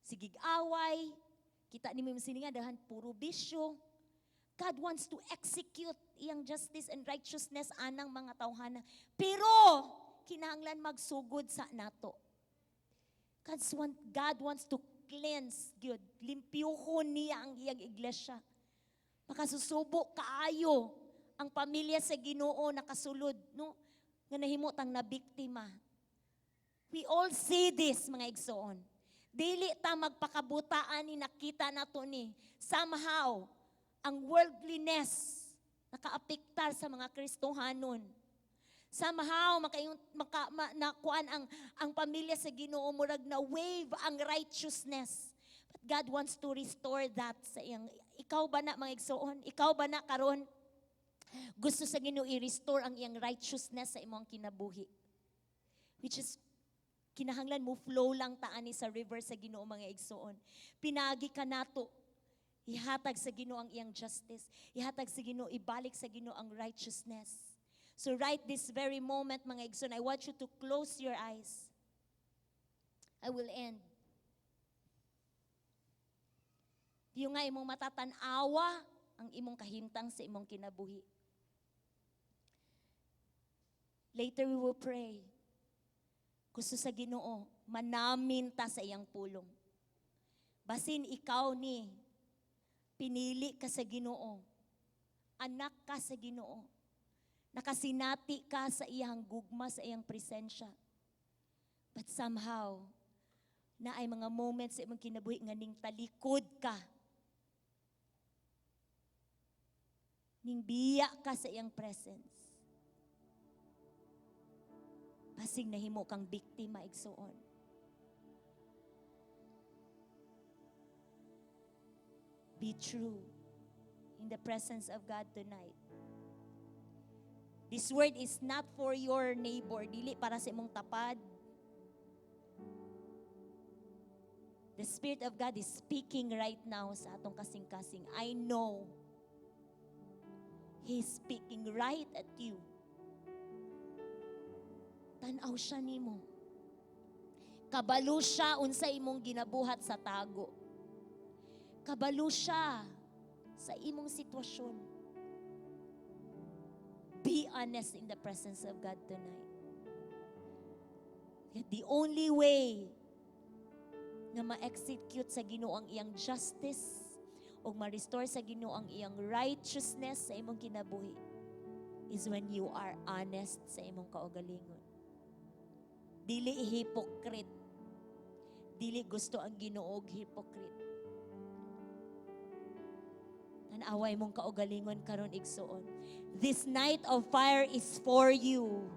Sigig away, kita nimo imong silingan, dahan puro bisyo. God wants to execute iyang justice and righteousness anang mga tawhana. Pero, kinahanglan magsugod sa nato. God wants to cleanse, good. Limpyuhon niya ang iyang iglesia. Makasusubo kaayo ang pamilya sa Ginoo nakasulod, no? Nga nahimutang na biktima. We all see this, mga igsoon. Dili ta magpakabutaan ni nakita nato ni. Somehow, ang worldliness nakaapektar sa mga Kristohanon. Somehow, nakuan ang pamilya sa Ginoo, murag na wave ang righteousness. But God wants to restore that sa iyang. Ikaw ba na mga igsoon? Ikaw ba na karon? Gusto sa Ginoo i-restore ang iyang righteousness sa imong kinabuhi. Which is kinahanglan mo flow lang taani sa river sa Ginoo mga igsoon. Pinagi ka nato. Ihatag sa Ginoo ang iyang justice. Ihatag sa Ginoo, ibalik sa Ginoo ang righteousness. So right this very moment mga igsoon, I want you to close your eyes. I will end. Diyo nga imong matatanawa ang imong kahimtang sa imong kinabuhi. Later we will pray. Gusto sa Ginoo, manamin ta sa iyang pulong. Basin ikaw ni, pinili ka sa Ginoo. Anak ka sa Ginoo. Nakasinati ka sa iyang gugma, sa iyang presensya. But somehow, na ay mga moments sa imong kinabuhi nga ning talikod ka. Ning biya ka sa iyang presence. Basing nahimo kang biktima igsoon. Be true in the presence of God tonight. This word is not for your neighbor, dili para sa imong tapad. The Spirit of God is speaking right now sa atong kasing-kasing. I know He's speaking right at you. Tanaw siya nimo. Kabalo siya unsa imong ginabuhat sa tago. Kabalo siya sa imong sitwasyon. Be honest in the presence of God tonight. The only way na ma-execute sa Ginoo ang iyang justice o ma-restore sa Ginoo ang iyang righteousness sa imong kinabuhi is when you are honest sa imong kaugalingon. Dili hypocrite. Dili gusto ang Ginoo og hypocrite. Tanaway mong kaugalingon karon igsuon. This night of fire is for you.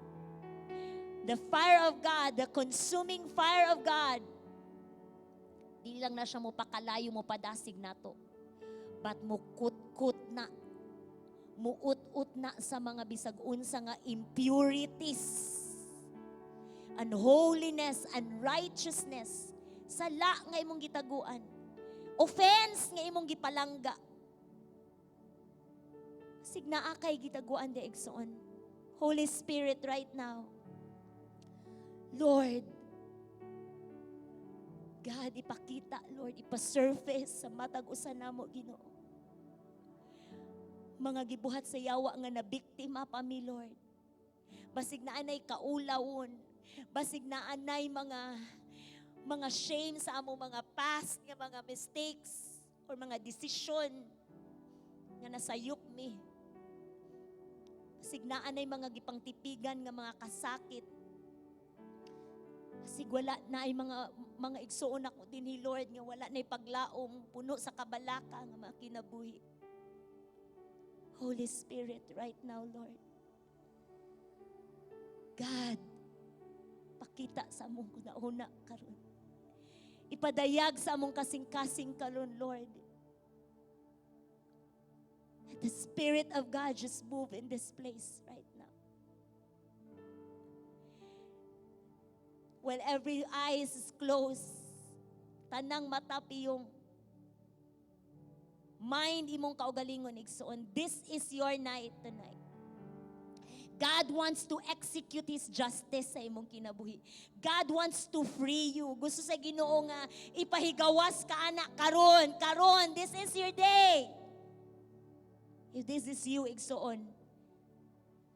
The fire of God, the consuming fire of God. Dili lang na siya mo pakalayo mo padasig nato. But mo kut-kut na. Muut-ut na sa mga bisag unsa nga impurities. Unholiness, unrighteousness. Sala nga imong gitaguan. Offense nga imong gipalangga. Signaa kay gitaguan de igsoon. Holy Spirit right now. Lord, God, ipakita, Lord, ipasurface sa matag usa namo Ginoo. Mga gibuhat sa yawa nga nabiktima pa mi, Lord. Basig na anay kaulawon, basig na anay mga shame sa amo mga past nga mga mistakes or mga desisyon nga nasayop mi. Basig na anay mga gipangtipigan nga mga kasakit. Basig wala na ay mga igsuon ako dinhi Lord nga wala na paglaom puno sa kabalaka nga mga kinabuhi. Holy Spirit right now, Lord. God, pakita sa among kuna-una karon. Ipadayag sa among kasing-kasing karon, Lord. Let the Spirit of God just move in this place right now. While every eyes is closed, tanang mata piyong, mind imong kaugalingon igsoon. This is your night tonight. God wants to execute His justice sa imong kinabuhi. God wants to free you. Gusto sa Ginoo nga ipahigawas ka ana karon. This is your day. If this is you igsoon,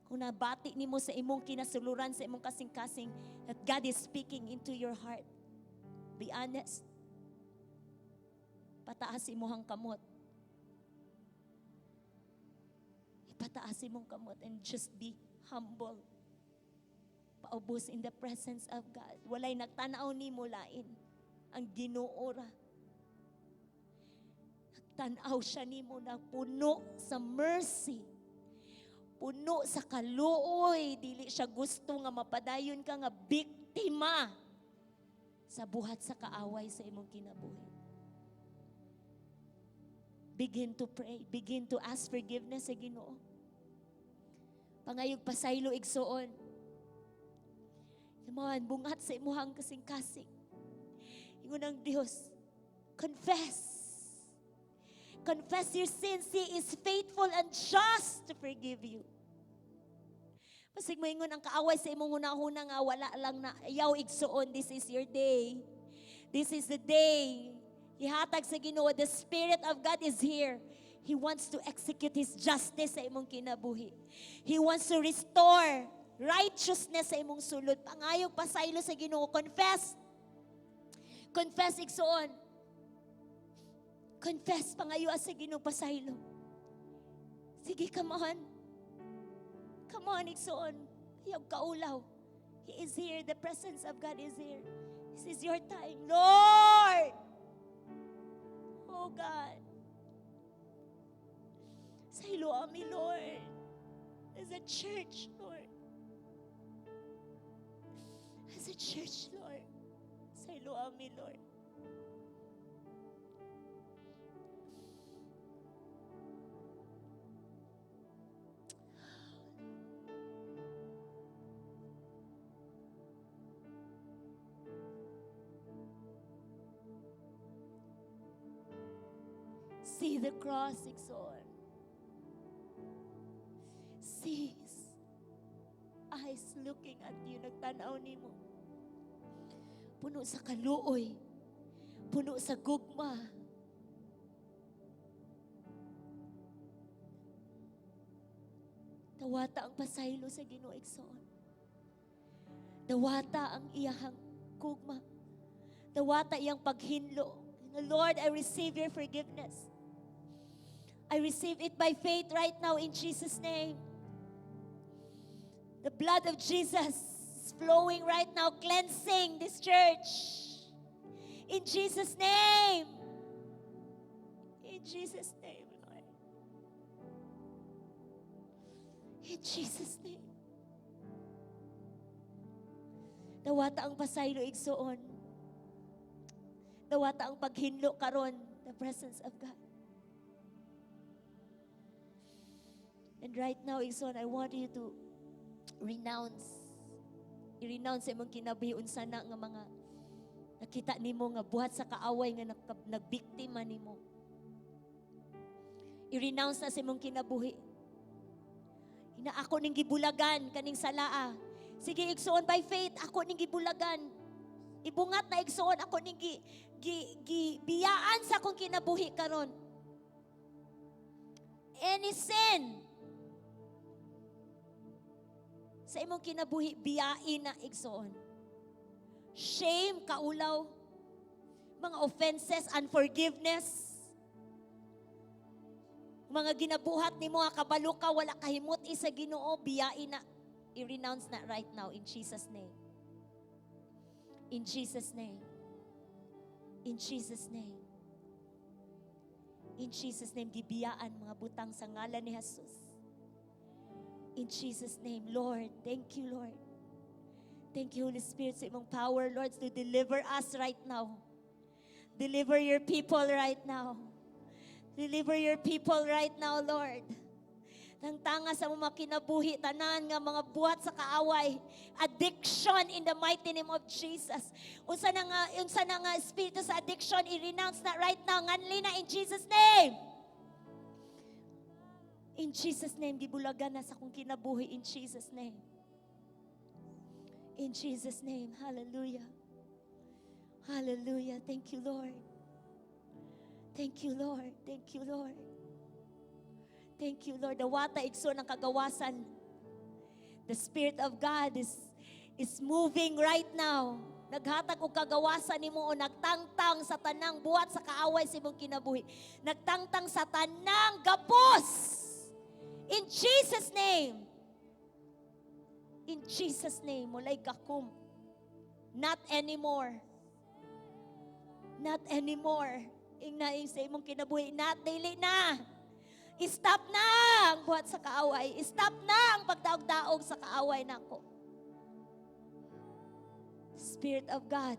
kung nabati nimo sa imong kinasuluran sa imong kasing-kasing that God is speaking into your heart, be honest. Pataas imong kamot. Ipataas imong kamot and just be humble. Paubos in the presence of God. Walay nagtanaw nimo lain ang Ginoo ra. Nagtanaw siya nimo na puno sa mercy. Puno sa kaluoy. Dili siya gusto nga mapadayon ka nga biktima sa buhat sa kaaway sa imong kinabuhi. Begin to pray. Begin to ask forgiveness sa Ginoo. Pangayog pasaylo igsoon. Come on, bungat sa imuhang kasing-kasing. Ingon ang Dios, confess. Confess your sins. He is faithful and just to forgive you. Pasig mo ingon ang kaaway sa imong hunahuna nga wala lang na ayaw igsoon. This is your day. This is the day. Ihatag sa Ginoo, the Spirit of God is here. He wants to execute His justice sa imong kinabuhi. He wants to restore righteousness sa imong sulod. Pangayog pasaylo sa Ginoo. Confess. Confess igsoon. Confess pangayo sa Ginoo pasaylo. Sige, come on. Come on, igsoon. Ayaw kaulaw. He is here. The presence of God is here. This is your time. Lord! Oh God. Saylo ami, Lord. As a church, Lord. As a church, Lord. Saylo ami, Lord. See the cross, igsoon. See His eyes looking at you, nagtanaw nimo. Puno sa kaluoy, puno sa gugma. Dawata ang pasaylo sa Ginoo, igsoon. Dawata ang iyahang gugma. Dawata iyang paghinlo. Lord, I receive your forgiveness. I receive it by faith right now in Jesus' name. The blood of Jesus is flowing right now, cleansing this church. In Jesus' name. In Jesus' name, Lord. In Jesus' name. Dawata ang pasaylo igsoon. Dawata ang paghinlo karon, the presence of God. And right now, igsoon, I want you to renounce. I-renounce imong kinabuhi unsa na nga mga nakita nimo nga buhat sa kaaway nga nagbiktima nimo. I-renounce na sa imong kinabuhi. Ina ako ning gibulagan kaning salaa. Sige, igsoon by faith, ako ning gibulagan. Ibungat na igsoon ako ning biyaan sa akong kinabuhi karon. Any sin sa imong kinabuhi, biyain na igsoon. Shame, kaulaw, mga offenses, unforgiveness, mga ginabuhat ni mo, kabalo ka, wala kahimot isa Ginoo, biyain na. I-renounce na right now in Jesus' name. In Jesus' name. In Jesus' name. In Jesus' name, gibiyaan mga butang sa ngalan ni Jesus. In Jesus' name, Lord, thank you, Lord. Thank you, Holy Spirit, sa imong power, Lord, to deliver us right now. Deliver your people right now. Deliver your people right now, Lord. Nang tanga sa mga kinabuhi, tanan nga mga buhat sa kaaway, addiction in the mighty name of Jesus. Unsa na nga espiritu sa addiction, i-renounce na right now, nganli na in Jesus' name. In Jesus' name, gibulagan na sa kong kinabuhi. In Jesus' name. In Jesus' name. Hallelujah. Hallelujah. Thank you, Lord. Thank you, Lord. Thank you, Lord. Thank you, Lord. Dawata igsoon ang kagawasan. The Spirit of God is moving right now. Naghatag og kagawasan nimo o nagtangtang sa tanang buhat sa kaaway sa imong kinabuhi. Nagtangtang sa tanang gapos. In Jesus' name. In Jesus' name. Mulay gakum. Not anymore. Not anymore. Ingnaing sa imong kinabuhi. Not daily na. Stop na ang buhat sa kaaway. Stop na ang pagdaog-daog sa kaaway nako. Spirit of God.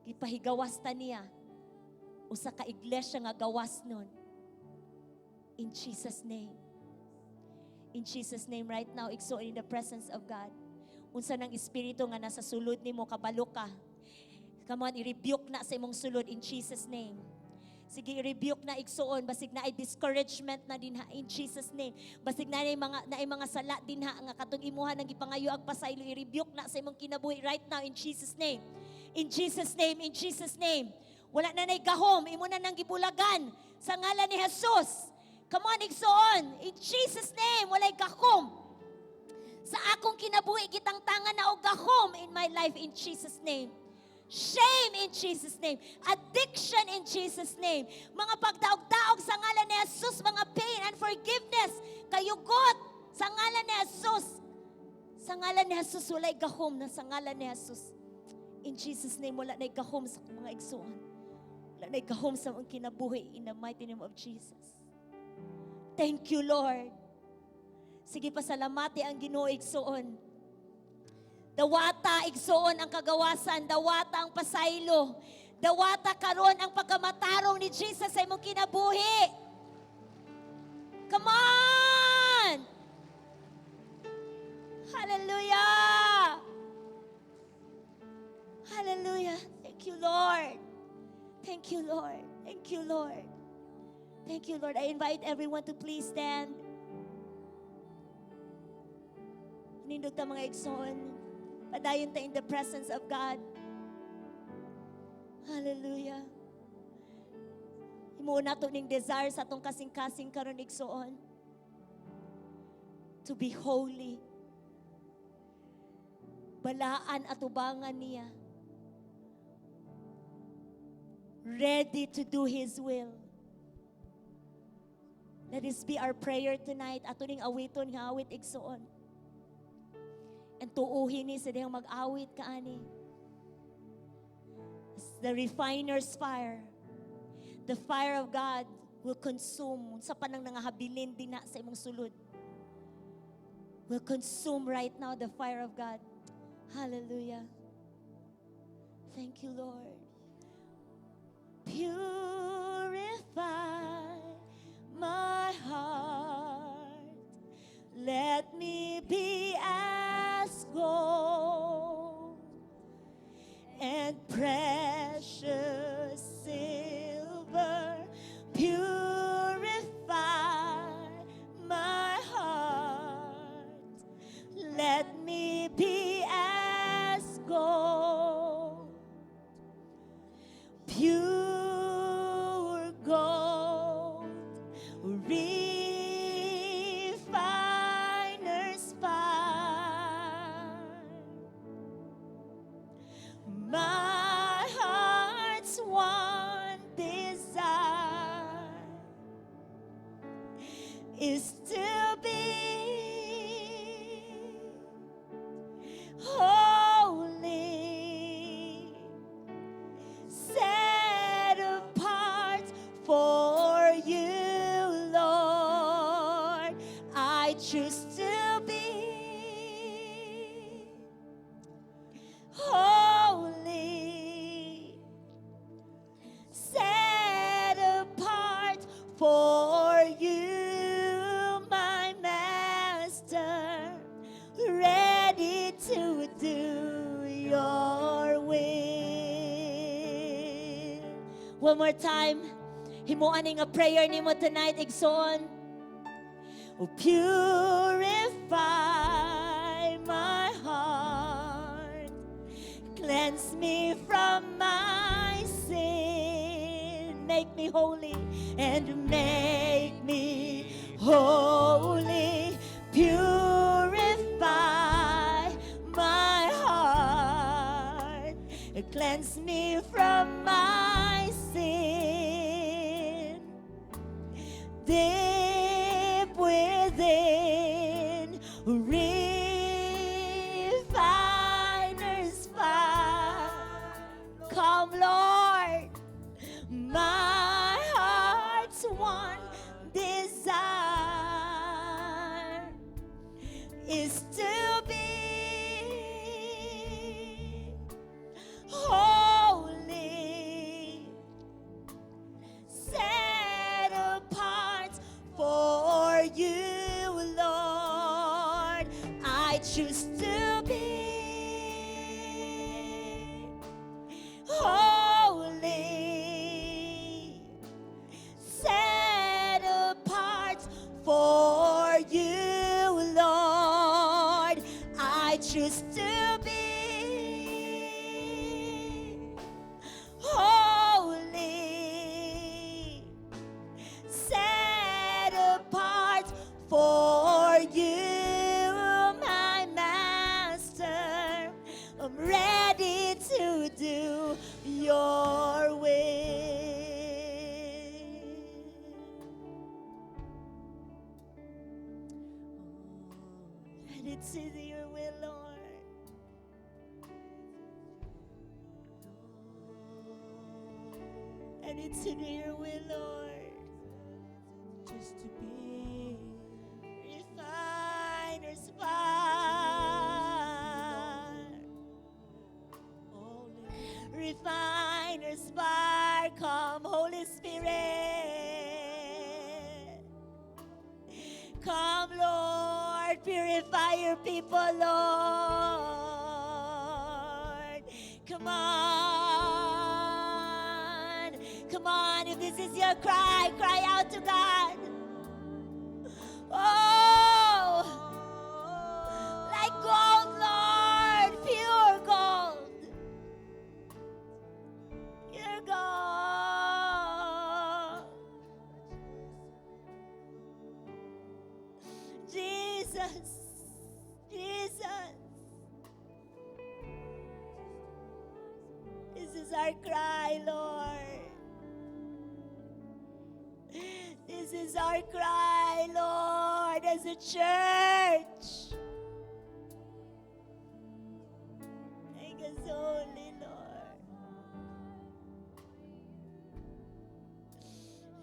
Gipahigawas ta niya. Usa ka iglesia nga gawas nun. In Jesus' name. In Jesus' name, right now, igsuon in the presence of God. Unsa ng espiritu nga nasa sulod nimo, kabalo ka. Come on, i-rebuke na sa imong sulod in Jesus' name. Sige, i-rebuke na igsuon, basig na ay discouragement na din ha, in Jesus' name. Basig na ay mga sala din ha, nga katong imuha ng ipangayo ang pasaylo, i-rebuke na sa imong kinabuhi right now in Jesus' name. In Jesus' name, in Jesus' name. Wala na nay gahom, imo na nang gibulagan sa ngalan ni Jesus. Come on, igsuon. In Jesus' name, walay gahom. Sa akong kinabuhi, kitang tangan na o gahom in my life in Jesus' name. Shame in Jesus' name. Addiction in Jesus' name. Mga pagdaog-daog sa ngalan ni Jesus, mga pain and forgiveness, kayugot sa ngalan ni Jesus. Sa ngalan ni Jesus, walay gahom na sa ngalan ni Jesus. In Jesus' name, wala na gahom sa mga igsuon. Wala na gahom sa mga kinabuhi in the mighty name of Jesus. Thank you, Lord. Sige, pasalamati ang Ginoo igsuon. Dawata igsuon ang kagawasan, dawata ang pasaylo, dawata karon ang pagkamatarong ni Jesus sa imong kinabuhi. Come on! Hallelujah! Hallelujah! Thank you, Lord. Thank you, Lord. Thank you, Lord. Thank you, Lord. I invite everyone to please stand. Nindog ta mga igsoon. Padayon ta in the presence of God. Hallelujah. Himuon nato ning desire sa atong kasing-kasing karon igsoon. To be holy. Balaan at ubangan niya. Ready to do His will. Let this be our prayer tonight. Ato ning awiton nga awit igsoon. And tuuhin ni sa diyang mag-awit ka ani. The refiner's fire. The fire of God will consume. Sa panang nangahabilin din na sa imong sulod. Will consume right now the fire of God. Hallelujah. Thank you, Lord. Purify my heart. Let me be as gold and precious silver. Purify my heart. Let me be as gold, pure gold. Refiner's fire. My heart's one desire is to be holy, set apart for you, Lord. I choose to be holy, set apart for you, my Master, ready to do your will. One more time, himuan nga prayer nimo tonight, igsoon. Oh, purify my heart, cleanse me from my sin, make me holy and make me holy. Purify my heart, cleanse me from my sin. Deep within, refiner's fire. Come, Lord, my heart's one desire is to be holy, I choose to be holy, set apart for you, my master. I'm ready to do your will. Ready to do your will, Lord. Ready to do your will, Lord. Just to be Refiner's fire. holy. Refiner's fire, come, Holy Spirit. Come, Lord, purify your people, Lord. Come on. Come on, if this is your cry, cry out to God. Oh, like gold, Lord, pure gold. Pure gold. Jesus, Jesus. This is our cry, Lord. This is our cry, Lord, as a church. Make us holy, Lord.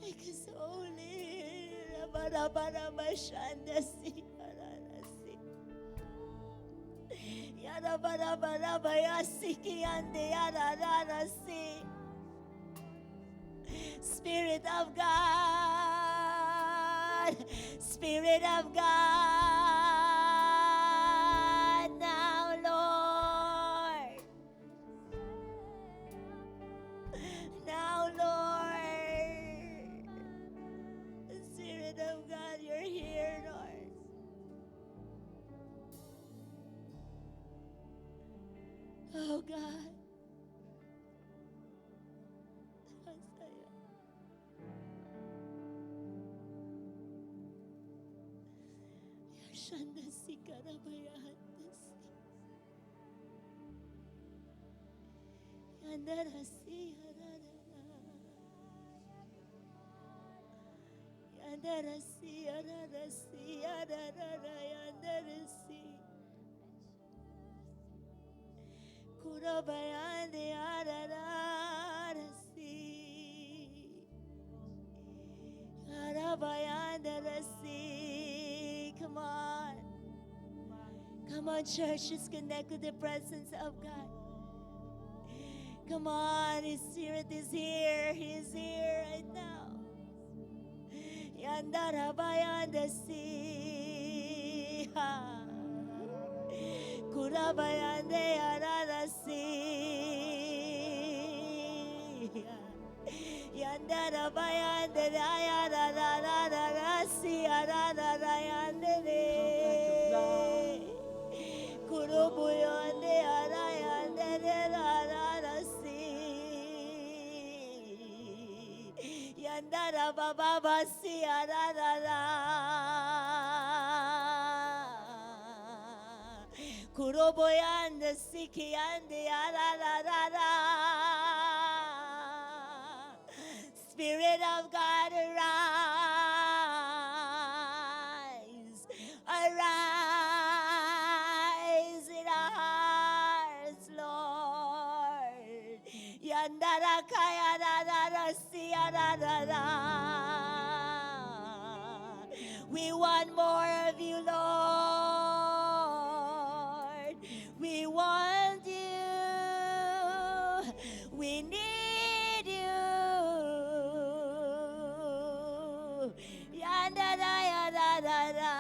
Make us holy. Rabarabarabashandasi, ararasi. Yarabarabarabasiki, ande, arararasi. Spirit of God, Spirit of God, now, Lord. Now, Lord. Spirit of God, you're here, Lord. Oh, God. Shandasi karabayandasi. Yandarasi yararara. Yandarasi yararasi yararara yandarasi. Kurabayande yarararasi. Yarabayandarasi. Come on. Come on, church. Just connect with the presence of God. Come on. His Spirit is here. He is here right now. Yandarabayandasi. Kurabayande yararasi. Yandarabayande yararararasi yarararayandere. Kurubuyande yarayandere yararasi. Yandarabababasi yararara. Kuroboyande sikiyande yararara. Spirit of God, arise. Arise in our hearts, Lord. Yandara kaya rarara siya rarara. We want more of you, Lord. We want you. We need you. Yandara yararara.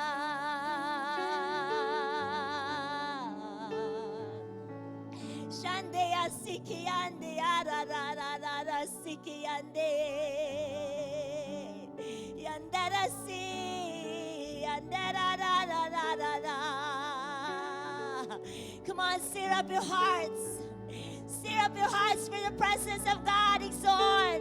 Shande asiki yande yararara siki yande. Yandara si yandara rararara. Come on, stir up your hearts. Stir up your hearts for the presence of God. Ikson.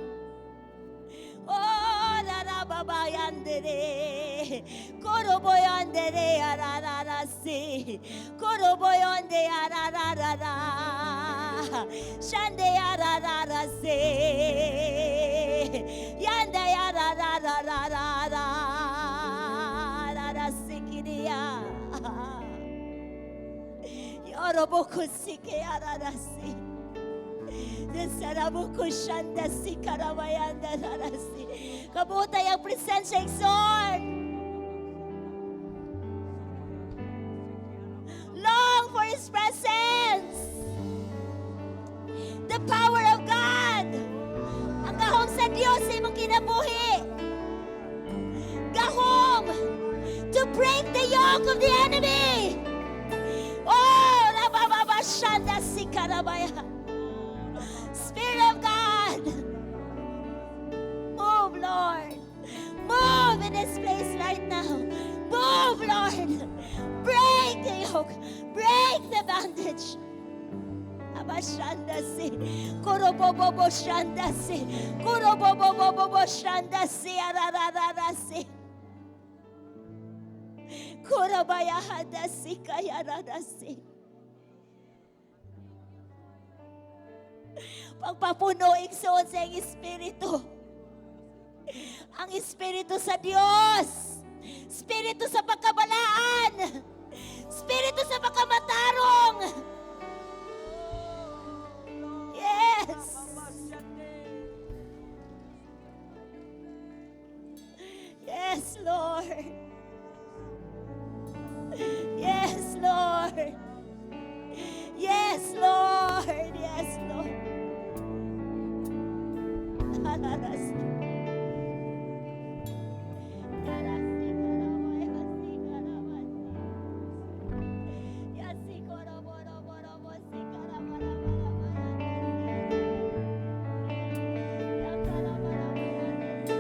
Oh, narababayandere. Koroboyandere arararasi. Koroboyonde arararara. Shande arararasi. Yande arararara. Ararasikiria. Yorobokusike ararasi. Sarabukushanda si karabayanda narasi. Kabutay ang presensya Ikson. Long for His presence. The power of God. Ang gahom sa Diyos sa imong kinabuhi. Gahom to break the yoke of the enemy. Oh, nabababashanda si karabayanda. Spirit of God, move, Lord. Move in this place right now. Move, Lord. Break the yoke. Break the bandage. Abashandasi. Kurobobobo shandasi. Kurobobobobo shandasi. Ararararasi. Kurabayahadasi kayaradasi. Pagpapuno, Ikson, sa iyong Espiritu. Ang Espiritu sa Diyos. Espiritu sa pagkabalaan. Espiritu sa pagkamatarong. Yes. Yes, Lord. Yes, Lord. Yes, Lord. Yes, Lord. Ararasi. Yarasi karamay, hasi karamasi. Yasi koroborobo, si karamaramaramayanasi. Yakaramaramarayanasi,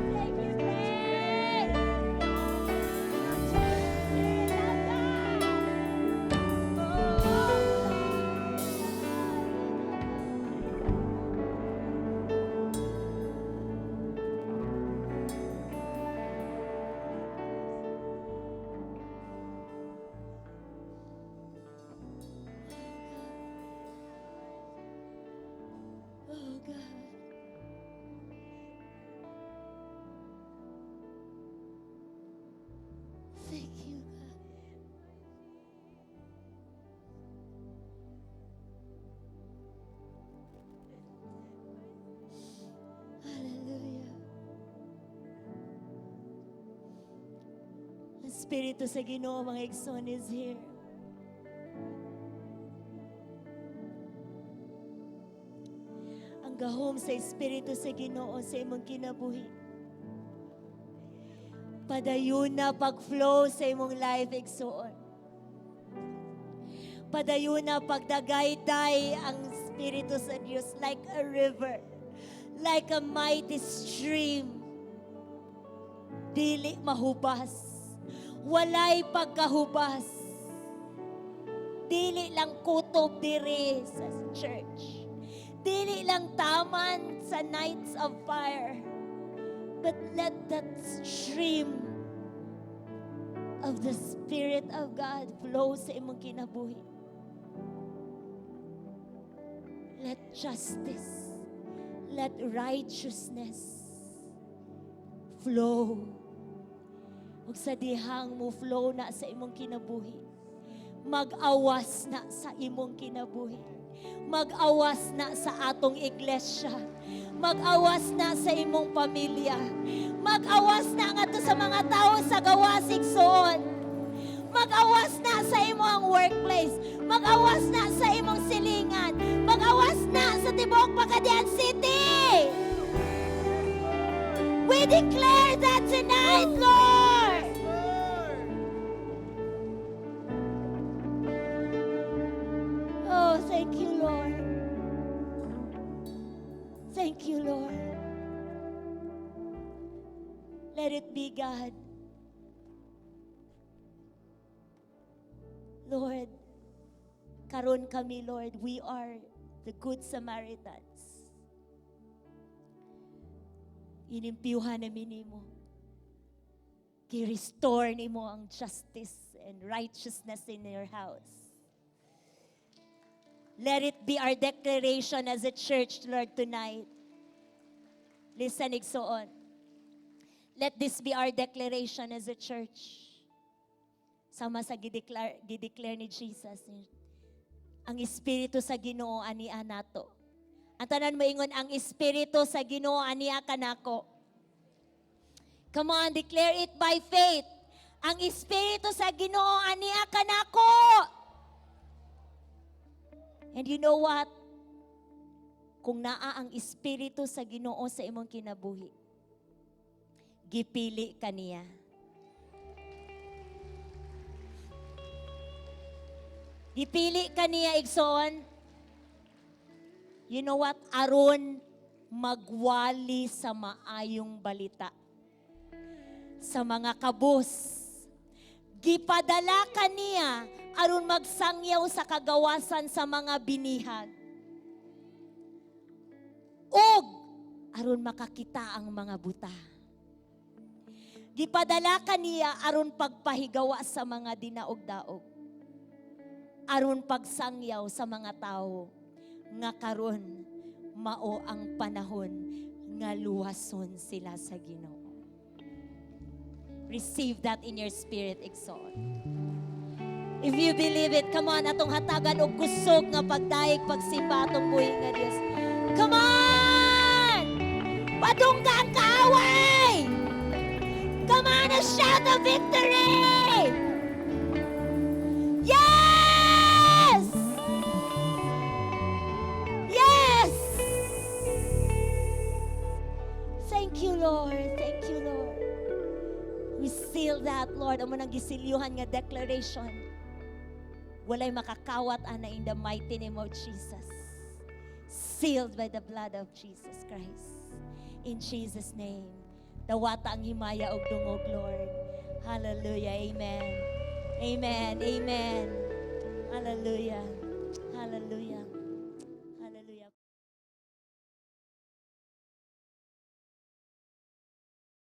Thank you, Grace. Oh, God. Thank you, God. Hallelujah. Ang Espiritu sa Ginoo, mga Ikson, is here. Ang gahom sa Espiritu sa Ginoo sa imong kinabuhi. Padayon na pag-flow sa imong life, Ikson. Padayon na pagdagayday ang Espiritu sa Diyos like a river, like a mighty stream. Dili mahubas. Walay pagkahubas. Dili lang kutob diri sa church. Dili lang taman sa nights of fire. But let that stream of the Spirit of God flow sa imong kinabuhi. Let justice, let righteousness flow. Ug sa dihang mo flow na sa imong kinabuhi, mag-awas na sa imong kinabuhi. Mag-awas na sa atong iglesia. Mag-awas na sa imong pamilya. Mag-awas na nga to sa mga tao sa gawas, Ikson. Mag-awas na sa imong workplace. Mag-awas na sa imong silingan. Mag-awas na sa tibuok Pagadian City. We declare that tonight, Lord. Oh, thank you, Lord. Let it be, God. Lord, karon kami, Lord, we are the Good Samaritans. Inimpiyuhan namin nimo. Ki-restore nimo ang justice and righteousness in your house. Let it be our declaration as a church, Lord, tonight. Listen, igsoon. Let this be our declaration as a church. Sama sa gideclare ni Jesus. Ang Espiritu sa Ginoo ania nato. Ang tanan mo ingon, ang Espiritu sa Ginoo ania kanako. Come on, declare it by faith. Ang Espiritu sa Ginoo ania kanako. And you know what? Kung naa ang Espiritu sa Ginoo sa imong kinabuhi, gipili ka niya. Gipili ka niya, igsoon. You know what? Aron magwali sa maayong balita. Sa mga kabus. Gipadala ka niya aron magsangyaw sa kagawasan sa mga binihag. Og aron makakita ang mga buta. Gipadala ka niya aron pagpahigawa sa mga dinaog-daog. Aron pagsangyaw sa mga tao nga karon mao ang panahon nga luwason sila sa Ginoo. Receive that in your spirit, exalt. If you believe it, come on, atong hatagan og kusog nga pagdaig pagsimba atong buhi nga Dios. Come on! Padungga ang kaaway! Come on, a shout of victory! Yes! Yes! Thank you, Lord. Thank you, Lord. We seal that, Lord. Amo nang gisilyuhan nga declaration. Walay makakawat ana in the mighty name of Jesus. Sealed by the blood of Jesus Christ. In Jesus' name. Dawata ang himaya og dungog, Lord. Hallelujah. Amen. Amen. Amen. Hallelujah.